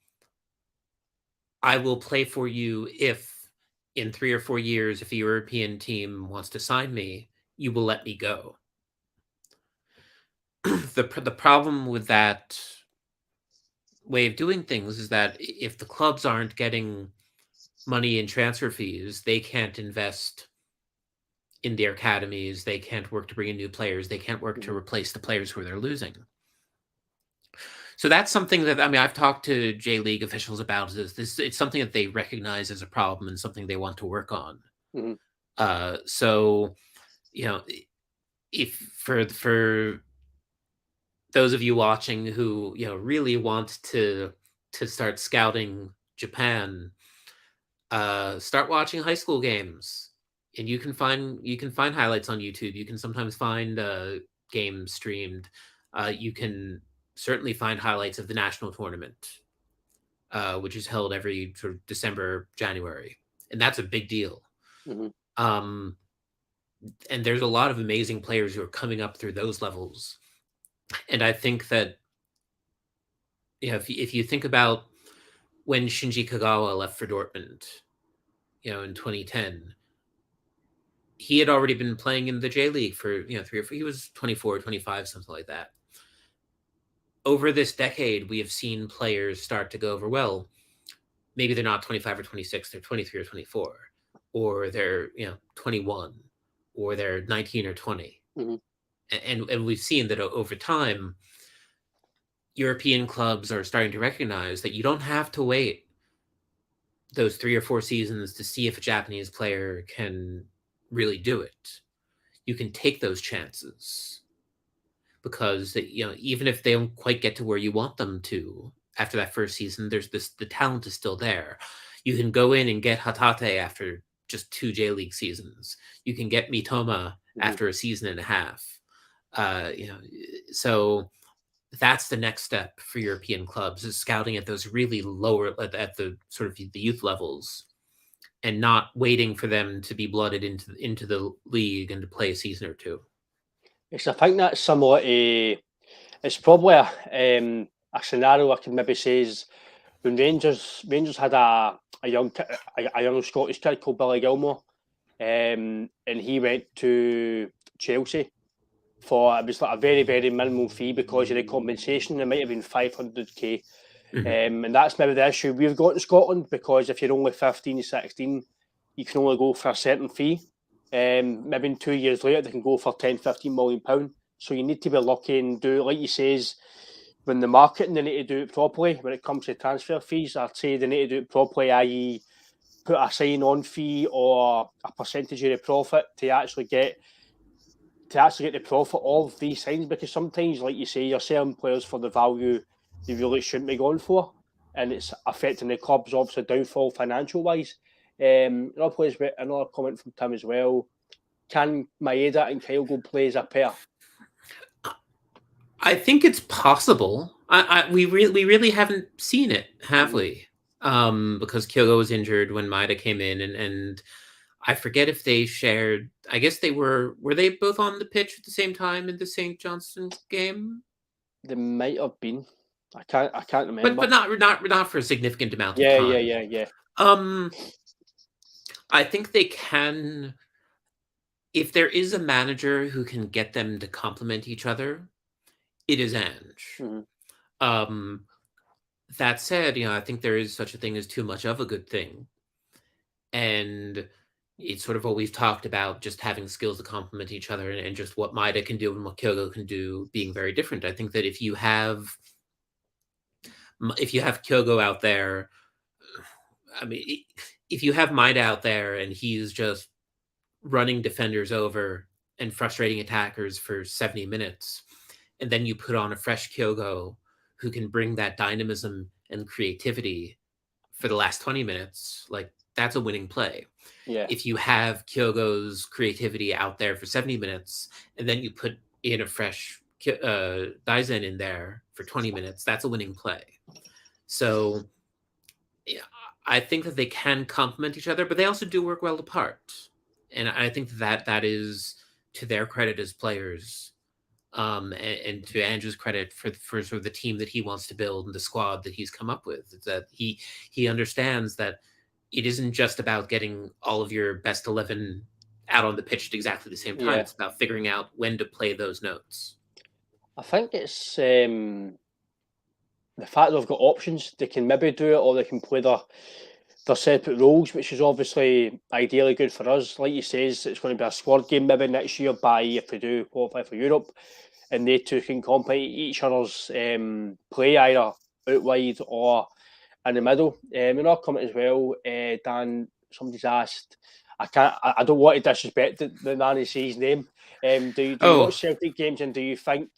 I will play for you if in 3 or 4 years, if a European team wants to sign me, you will let me go. The problem with that way of doing things is that if the clubs aren't getting money in transfer fees, they can't invest in their academies, they can't work to bring in new players, they can't work to replace the players who they're losing. So that's something that, I've talked to J League officials about this. It's something that they recognize as a problem and something they want to work on. So, if for those of you watching who really want to start scouting Japan, start watching high school games, and you can find highlights on YouTube. You can sometimes find games streamed. You can certainly find highlights of the national tournament, which is held every sort of December, January, and that's a big deal. And there's a lot of amazing players who are coming up through those levels. And I think that, if you think about when Shinji Kagawa left for Dortmund, in 2010, he had already been playing in the J League for, 3 or 4, he was 24, 25, something like that. Over this decade, we have seen players start to go over, well, maybe they're not 25 or 26, they're 23 or 24, or they're, 21, or they're 19 or 20. And we've seen that over time, European clubs are starting to recognize that you don't have to wait those 3 or 4 seasons to see if a Japanese player can really do it. You can take those chances because, even if they don't quite get to where you want them to after that first season, the talent is still there. You can go in and get Hatate after just 2 J League seasons. You can get Mitoma after a season and a half. So that's the next step for European clubs, is scouting at those really lower, at the sort of the youth levels, and not waiting for them to be blooded into the league and to play a season or 2. Yes, I think that's similar to, it's probably a scenario I can maybe say is when Rangers had a young Scottish kid called Billy Gilmore, and he went to Chelsea for, it was like a very, very minimal fee because of the compensation. It might have been 500k. And that's maybe the issue we've got in Scotland, because if you're only 15, 16, you can only go for a certain fee. Maybe 2 years later, they can go for 10, 15 million pounds. So you need to be lucky and do it, like you says, when the marketing, they need to do it properly. When it comes to transfer fees, I'd say they need to do it properly, i.e. put a sign-on fee or a percentage of the profit to actually get the profit of these signs, because sometimes, like you say, you're selling players for the value they really shouldn't be going for, and it's affecting the club's obviously downfall financial wise. Another comment from Tim as well. Can Maeda and Kyogo play as a pair? I think it's possible. We really haven't seen it, have we? Because Kyogo was injured when Maeda came in, and I forget if they shared. I guess they were they both on the pitch at the same time in the St. Johnstone game? They might have been. I can't remember. But not for a significant amount of time. Yeah. I think they can, if there is a manager who can get them to complement each other, it is Ange. That said, I think there is such a thing as too much of a good thing. And it's sort of what we've talked about, just having skills to complement each other, and just what Maeda can do and what Kyogo can do being very different. I think that if you have Kyogo out there, I mean, if you have Maeda out there and he's just running defenders over and frustrating attackers for 70 minutes, and then you put on a fresh Kyogo who can bring that dynamism and creativity for the last 20 minutes, like, that's a winning play. Yeah. If you have Kyogo's creativity out there for 70 minutes, and then you put in a fresh Daisen in there for 20 minutes, that's a winning play. So yeah, I think that they can complement each other, but they also do work well apart. And I think that is to their credit as players, and to Andrew's credit for sort of the team that he wants to build and the squad that he's come up with. It's that he understands that it isn't just about getting all of your best 11 out on the pitch at exactly the same time. Yeah. It's about figuring out when to play those notes. I think it's the fact they've got options. They can maybe do it, or they can play their separate roles, which is obviously ideally good for us. Like you says, it's going to be a squad game maybe next year, if we do qualify for Europe, and they two can complement each other's play, either out wide or in the middle. Another comment as well, Dan, somebody's asked, I don't want to disrespect the Nanny C's name. Do you watch Celtic games, and do you think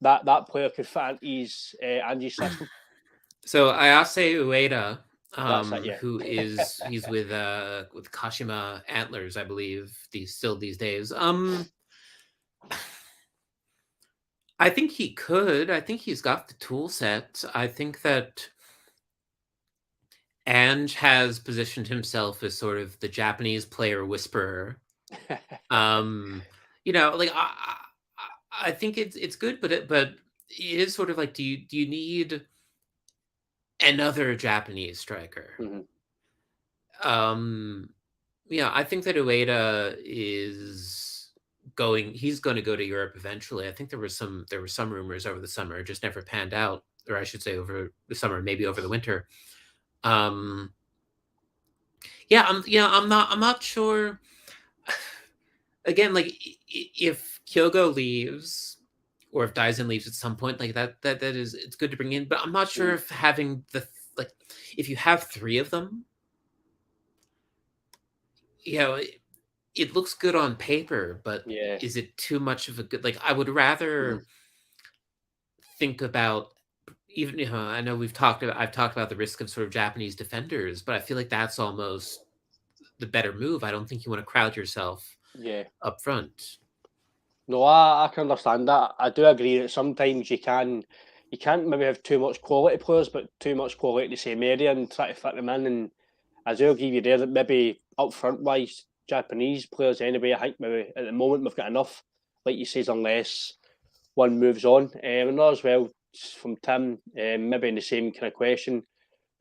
that player could fit into Andy's system? So Ayase Ueda, yeah. he's with Kashima Antlers, I believe, these days. I think he could. I think he's got the tool set. I think that Ange has positioned himself as sort of the Japanese player whisperer. Like I think it's good, but it is sort of like, do you need another Japanese striker? Mm-hmm. I think that Ueda he's going to go to Europe eventually. I think there were some rumors over the summer, it just never panned out, or I should say over the summer, maybe over the winter. I'm not sure. Again, like, if Kyogo leaves, or if Daisen leaves at some point, like that is, it's good to bring in, but I'm not sure if having if you have three of them, it looks good on paper, but is it too much of a good, like, I would rather think about, even, I know I've talked about the risk of sort of Japanese defenders, but I feel like that's almost the better move. I don't think you want to crowd yourself up front. No, I can understand that. I do agree that sometimes you can't maybe have too much quality players, but too much quality in the same area and try to fit them in. And I do agree with you there that maybe up front wise, Japanese players anyway, I think maybe at the moment we've got enough, like you says, unless one moves on. And as well, from Tim, maybe in the same kind of question,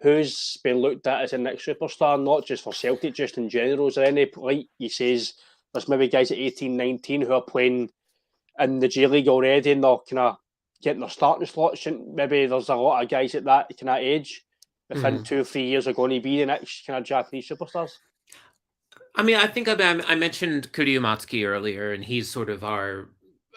who's been looked at as a next superstar, not just for Celtic, just in general? Is there any, like you says, there's maybe guys at 18, 19 who are playing in the J League already, and they're kind of getting their starting slots. Maybe there's a lot of guys at that kind of age within 2 or 3 years are going to be the next kind of Japanese superstars. I mean, I think I mentioned Kuryu Matsuki earlier, and he's sort of our,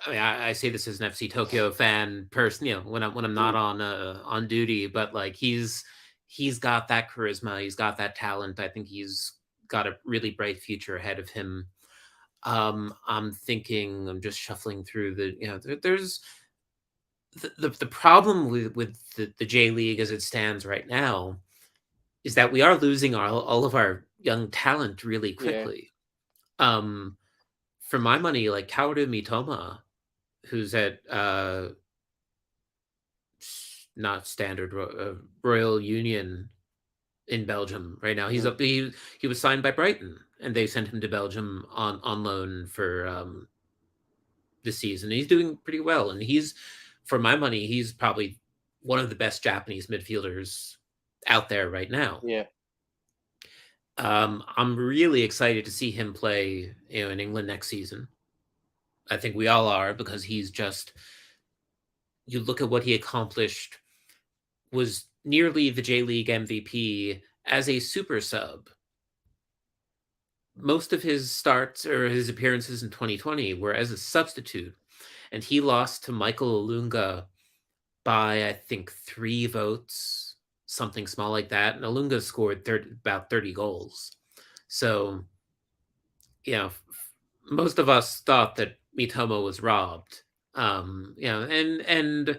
I mean, I say this as an FC Tokyo fan person, when I'm not on duty, but like he's he's got that charisma, he's got that talent. I think he's got a really bright future ahead of him. I'm thinking, I'm just shuffling through there's the problem with the J League as it stands right now is that we are losing all of our young talent really Yeah. quickly. For my money, like Kaoru Mitoma, who's at not Standard Royal Union in Belgium right now. He's up. He was signed by Brighton, and they sent him to Belgium on loan for this season. He's doing pretty well, and he's, for my money, he's probably one of the best Japanese midfielders out there right now. Yeah. I'm really excited to see him play, in England next season. I think we all are, because he's just, you look at what he accomplished, was nearly the J League MVP as a super sub. Most of his starts or his appearances in 2020 were as a substitute, and he lost to Michael Olunga by, I think, 3 votes, something small like that. And Olunga scored about 30 goals. So, most of us thought that Mitoma was robbed. And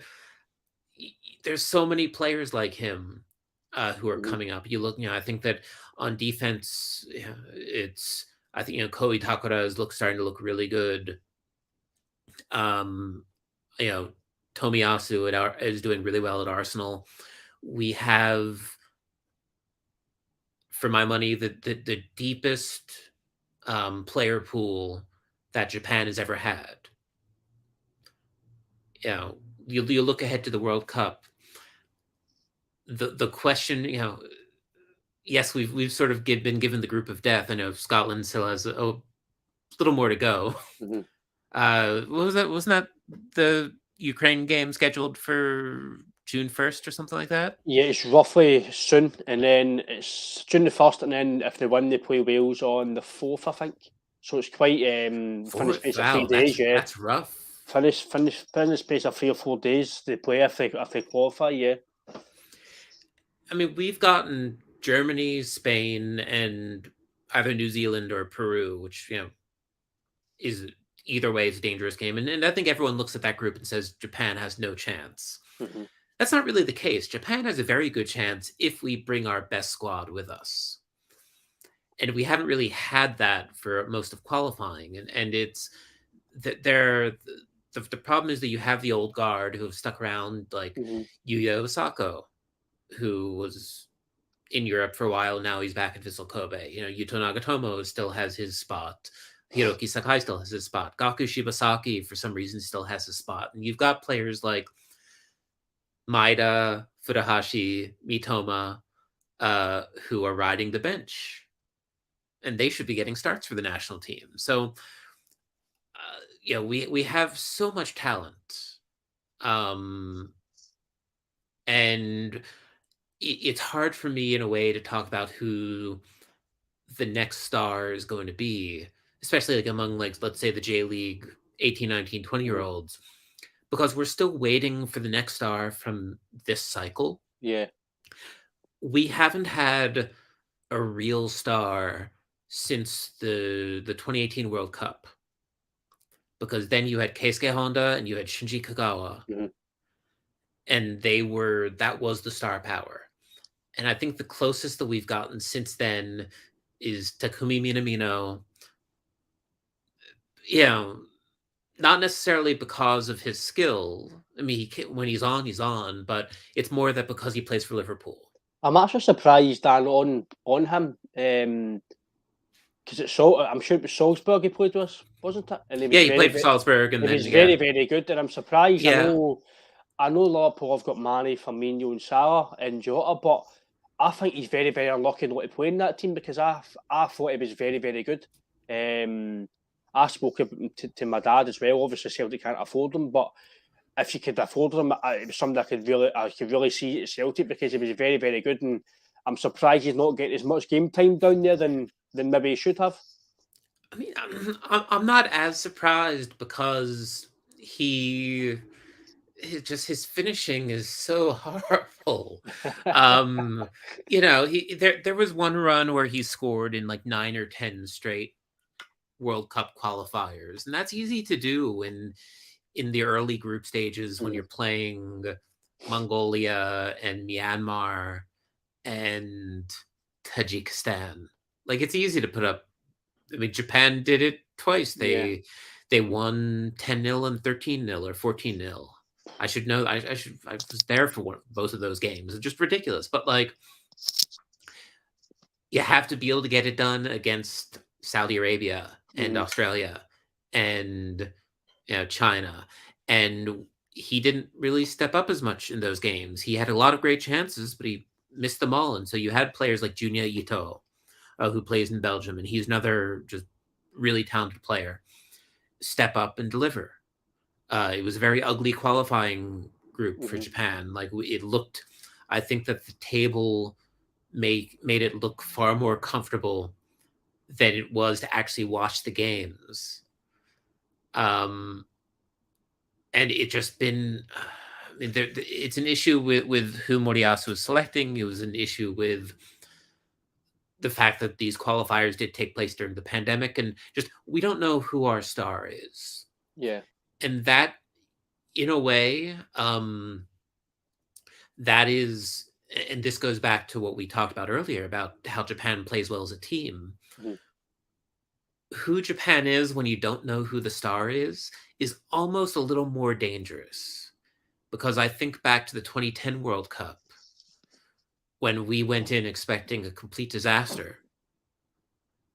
there's so many players like him who are coming up. You look, I think that on defense, I think, Koi Takara is starting to look really good. Tomiyasu is doing really well at Arsenal. We have, for my money, the deepest player pool that Japan has ever had. You look ahead to the World Cup. The question, yes, we've sort of been given the group of death. I know Scotland still has a little more to go. What was that? Wasn't that the Ukraine game scheduled for June 1st or something like that? Yeah, it's roughly soon, and then it's June the 1st, and then if they win, they play Wales on the 4th, I think. So it's quite in the space of 3 days. That's rough. Finish in the space of 3 or 4 days. They play if they qualify. Yeah. I mean, we've gotten Germany, Spain, and either New Zealand or Peru, which is either way is a dangerous game. And I think everyone looks at that group and says Japan has no chance. That's not really the case. Japan has a very good chance if we bring our best squad with us. And we haven't really had that for most of qualifying. And it's that the problem is that you have the old guard who have stuck around, like Yuya Osako, who was in Europe for a while. Now he's back at Vissel Kobe. Yuto Nagatomo still has his spot. Hiroki Sakai still has his spot. Gaku Shibasaki, for some reason, still has his spot. And you've got players like Maeda, Furuhashi, Mitoma, who are riding the bench. And they should be getting starts for the national team. So, we have so much talent. And it's hard for me, in a way, to talk about who the next star is going to be, especially like among, like, let's say the J League 18, 19, 20-year-olds, because we're still waiting for the next star from this cycle. Yeah. We haven't had a real star since the 2018 World Cup, because then you had Keisuke Honda and you had Shinji Kagawa, and that was the star power. And I think the closest that we've gotten since then is Takumi Minamino. Not necessarily because of his skill. I mean, when he's on, he's on, but it's more that because he plays for Liverpool. I'm actually surprised, Dan, on him, because I'm sure it was Salzburg he played with us, wasn't it? And he played for Salzburg, and he was very, very good. And I'm surprised. I know Liverpool have got Mane, Firmino, and Salah and Jota, but I think he's very, very unlucky not to play in that team, because I thought he was very, very good. I spoke to my dad as well. Obviously, Celtic can't afford him, but if you could afford him, it was something I could really see at Celtic, because he was very, very good. And I'm surprised he's not getting as much game time down there than maybe he should have. I mean, I'm not as surprised, because he his finishing is so horrible. There was one run where he scored in like 9 or 10 straight World Cup qualifiers, and that's easy to do in the early group stages when you're playing Mongolia and Myanmar and Tajikistan. Like, it's easy to put up. I mean, Japan did it twice. They won 10-0 and 13-0 or 14-0. I should know. I was there for both of those games. It's just ridiculous. But like, you have to be able to get it done against Saudi Arabia and Australia and China. And he didn't really step up as much in those games. He had a lot of great chances, but he missed them all. And so you had players like Junya Ito, who plays in Belgium, and he's another just really talented player, step up and deliver. It was a very ugly qualifying group for Japan. Like, it looked, I think that the table made it look far more comfortable than it was to actually watch the games. And it just been, it's an issue with who Moriyasu was selecting. It was an issue with the fact that these qualifiers did take place during the pandemic, and just, we don't know who our star is. Yeah. And that, in a way, that is, and this goes back to what we talked about earlier about how Japan plays well as a team. Who Japan is when you don't know who the star is almost a little more dangerous. Because I think back to the 2010 World Cup, when we went in expecting a complete disaster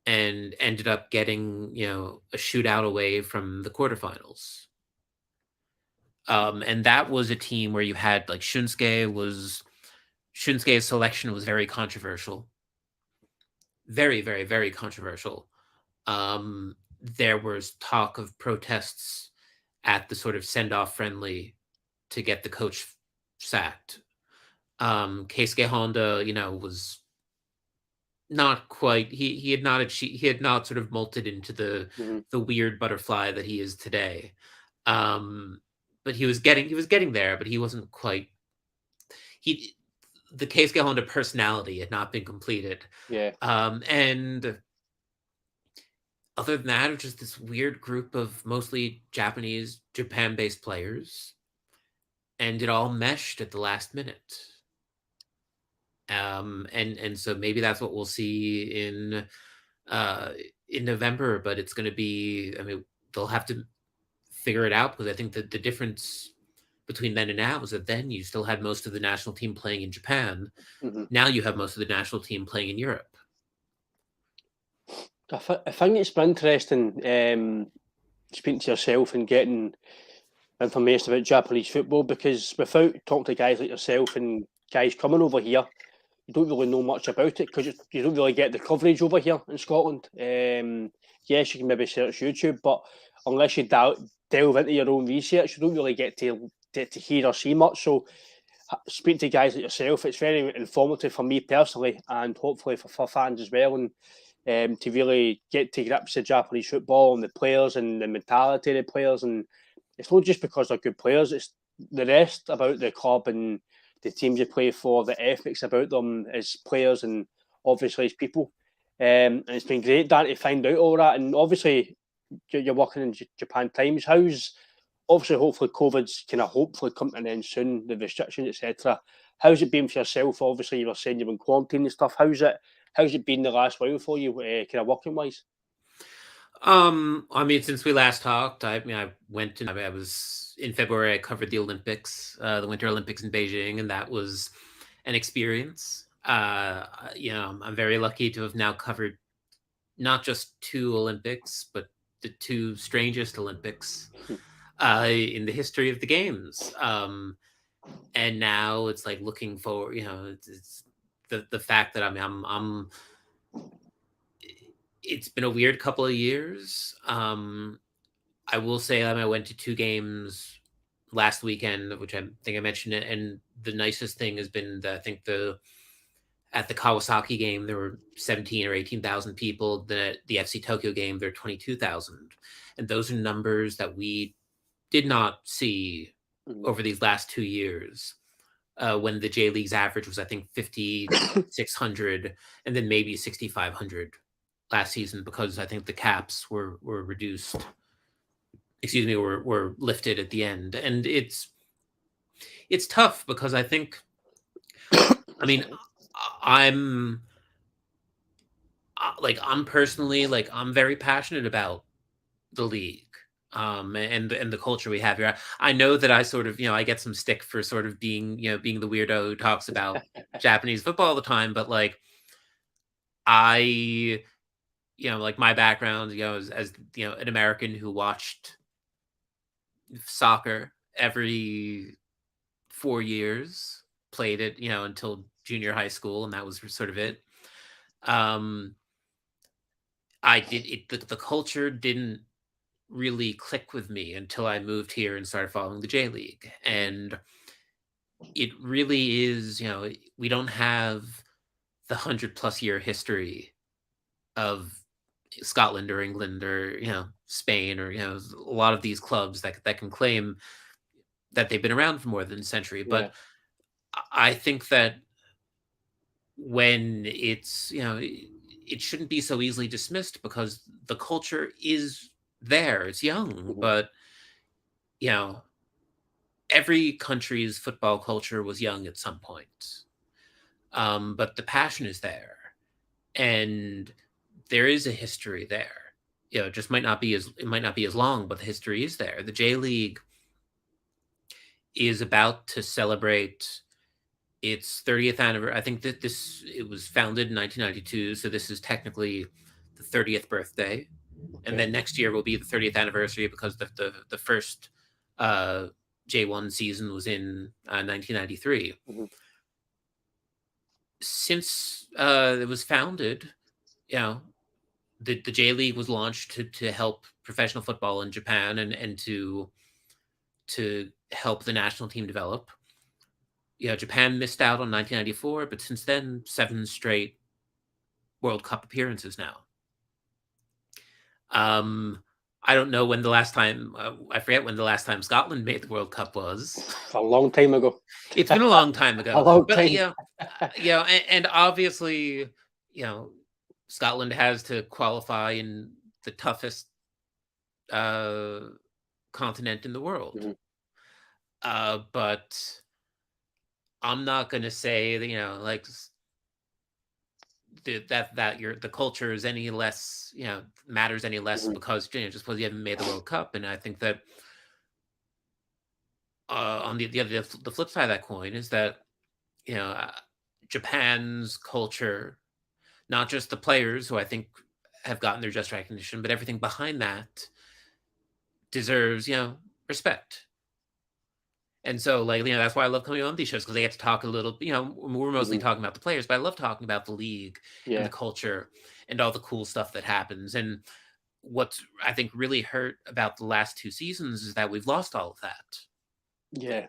and ended up getting, a shootout away from the quarterfinals. And that was a team where you had, like, Shunsuke's selection was very controversial. Very, very, very controversial. There was talk of protests at the sort of send-off friendly to get the coach sacked. Keisuke Honda, was not quite. He had not achieved. He had not sort of molted into the weird butterfly that he is today. But he was getting there, but he wasn't quite. The Keisuke Honda personality had not been completed. Yeah. And other than that, it was just this weird group of mostly Japan-based players, and it all meshed at the last minute. And so maybe that's what we'll see in November, but it's going to be, I mean, they'll have to figure it out, because I think that the difference between then and now is that then you still had most of the national team playing in Japan. Now you have most of the national team playing in Europe. I think it's been interesting speaking to yourself and getting information about Japanese football, because without talking to guys like yourself and guys coming over here, you don't really know much about it, because you don't really get the coverage over here in Scotland. Yes, you can maybe search YouTube, but unless you delve into your own research, you don't really get to hear or see much. So speaking to guys like yourself, it's very informative for me personally, and hopefully for fans as well, and to really get to grips with Japanese football and the players and the mentality of the players. And it's not just because they're good players, it's the rest about the club and the teams you play for, the ethics about them as players and obviously as people. And it's been great, Dan, to find out all that. And obviously, you're working in Japan Times. Hopefully COVID's kind of hopefully come to an end soon, the restrictions, etc. How's it been for yourself? Obviously, you were saying you've been quarantined and stuff. How's it been the last while for you, kind of working wise? I mean, since we last talked, I was in February. I covered the Olympics, the Winter Olympics in Beijing, and that was an experience. I'm very lucky to have now covered not just 2 Olympics, but the 2 strangest Olympics in the history of the games. And now it's like looking forward. It's the fact that I'm. It's been a weird couple of years. I will say I went to 2 games last weekend, which I think I mentioned it. And the nicest thing has been that I think at the Kawasaki game, there were 17 or 18,000 people. Then at the FC Tokyo game, there were 22,000. And those are numbers that we did not see over these last 2 years, when the J League's average was, I think, 5,600 and then maybe 6,500 last season, because I think the caps were reduced. Excuse me, were lifted at the end, and it's tough because I think, I mean, I'm personally, I'm very passionate about the league, and the culture we have here. I know that I sort of, I get some stick for sort of being the weirdo who talks about Japanese football all the time, but I, my background, as an American who watched soccer every 4 years, played it, until junior high school, and that was sort of it. The culture didn't really click with me until I moved here and started following the J League. And it really is, we don't have the 100+ year history of Scotland or England or, Spain or, a lot of these clubs that can claim that they've been around for more than a century. But I think that when it's, it shouldn't be so easily dismissed, because the culture is there. It's young, but every country's football culture was young at some point. But the passion is there, and there is a history there. It just might not be as long, but the history is there. The J League is about to celebrate its 30th anniversary. I think that it was founded in 1992, so this is technically the 30th birthday. And then next year will be the 30th anniversary, because the first J1 season was in 1993. Since it was founded, the J League was launched to help professional football in Japan, and to help the national team develop. Japan missed out on 1994, but since then, 7 straight World Cup appearances now. I don't know when the last time, I forget when the last time Scotland made the World Cup was. A long time ago. It's been a long time ago. A long time. And obviously, Scotland has to qualify in the toughest continent in the world. But I'm not going to say that, the culture is any less, matters any less because just because you haven't made the World Cup. And I think that on the flip side of that coin is that Japan's culture, not just the players who I think have gotten their just recognition, but everything behind that deserves respect. And so, that's why I love coming on these shows, because they get to talk a little, we're mostly talking about the players, but I love talking about the league and the culture and all the cool stuff that happens. And what's, I think, really hurt about the last 2 seasons is that we've lost all of that. Yeah.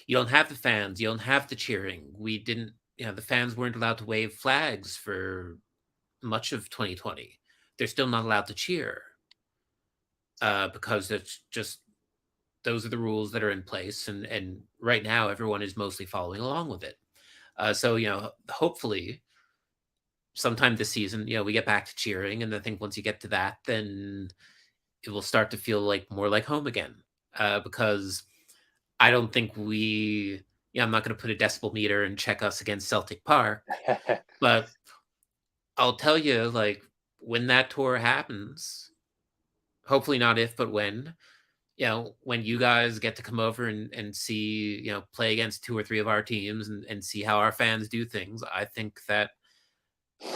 You don't have the fans. You don't have the cheering. We didn't, the fans weren't allowed to wave flags for much of 2020. They're still not allowed to cheer because it's just, those are the rules that are in place, and right now everyone is mostly following along with it. So hopefully sometime this season, we get back to cheering, and I think once you get to that, then it will start to feel more like home again. Because I don't think I'm not going to put a decibel meter and check us against Celtic Park, but I'll tell you, when that tour happens, hopefully not if, but when you guys get to come over and see, play against 2 or 3 of our teams and see how our fans do things, I think that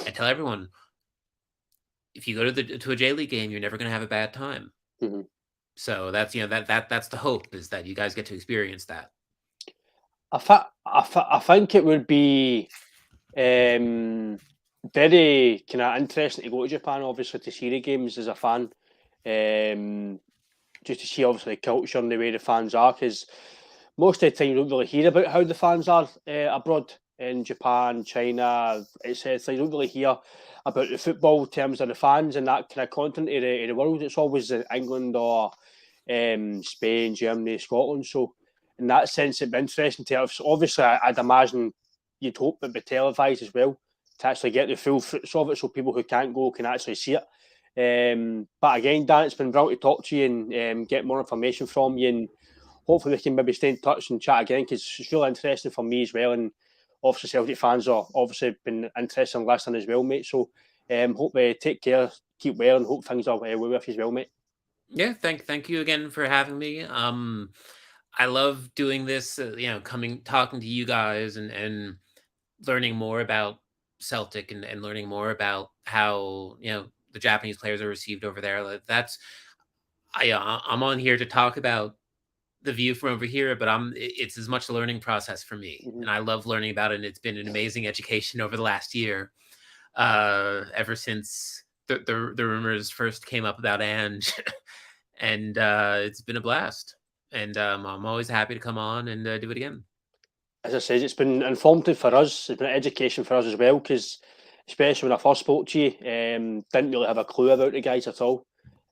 I tell everyone, if you go to a J League game, you're never going to have a bad time. So that's, that's the hope, is that you guys get to experience that. I think it would be very kind of interesting to go to Japan, obviously, to see the games as a fan. Just to see, obviously, the culture and the way the fans are, because most of the time you don't really hear about how the fans are abroad in Japan, China, etc. You don't really hear about the football in terms of the fans and that kind of continent of the world. It's always England or Spain, Germany, Scotland. So in that sense, it'd be interesting to have. Obviously, I'd imagine you'd hope it'd be televised as well to actually get the full fruits of it, so people who can't go can actually see it. But again, Dan, it's been brilliant to talk to you and get more information from you, and hopefully we can maybe stay in touch and chat again, because it's really interesting for me as well, and obviously Celtic fans are obviously been interested in listening as well, mate. So hope take care, keep well, and hope things are well with you as well, mate. Yeah, thank you again for having me. I love doing this, talking to you guys and learning more about Celtic and learning more about how, the Japanese players are received over there. I'm on here to talk about the view from over here, but it's as much a learning process for me, and I love learning about it. And it's been an amazing education over the last year, ever since the rumors first came up about Ange, and it's been a blast. And I'm always happy to come on and do it again. As I said, it's been informative for us. It's been education for us as well, because especially when I first spoke to you, didn't really have a clue about the guys at all.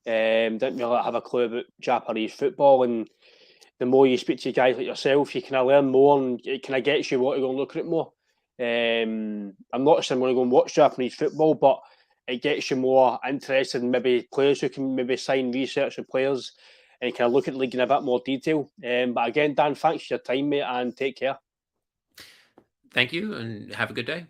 Didn't really have a clue about Japanese football, and the more you speak to guys like yourself, you kind of learn more, and it kind of gets you want to go and look at it more. I'm not saying I'm going to go and watch Japanese football, but it gets you more interested in maybe players who can maybe sign research with players and kind of look at the league in a bit more detail. But again, Dan, thanks for your time, mate, and take care. Thank you, and have a good day.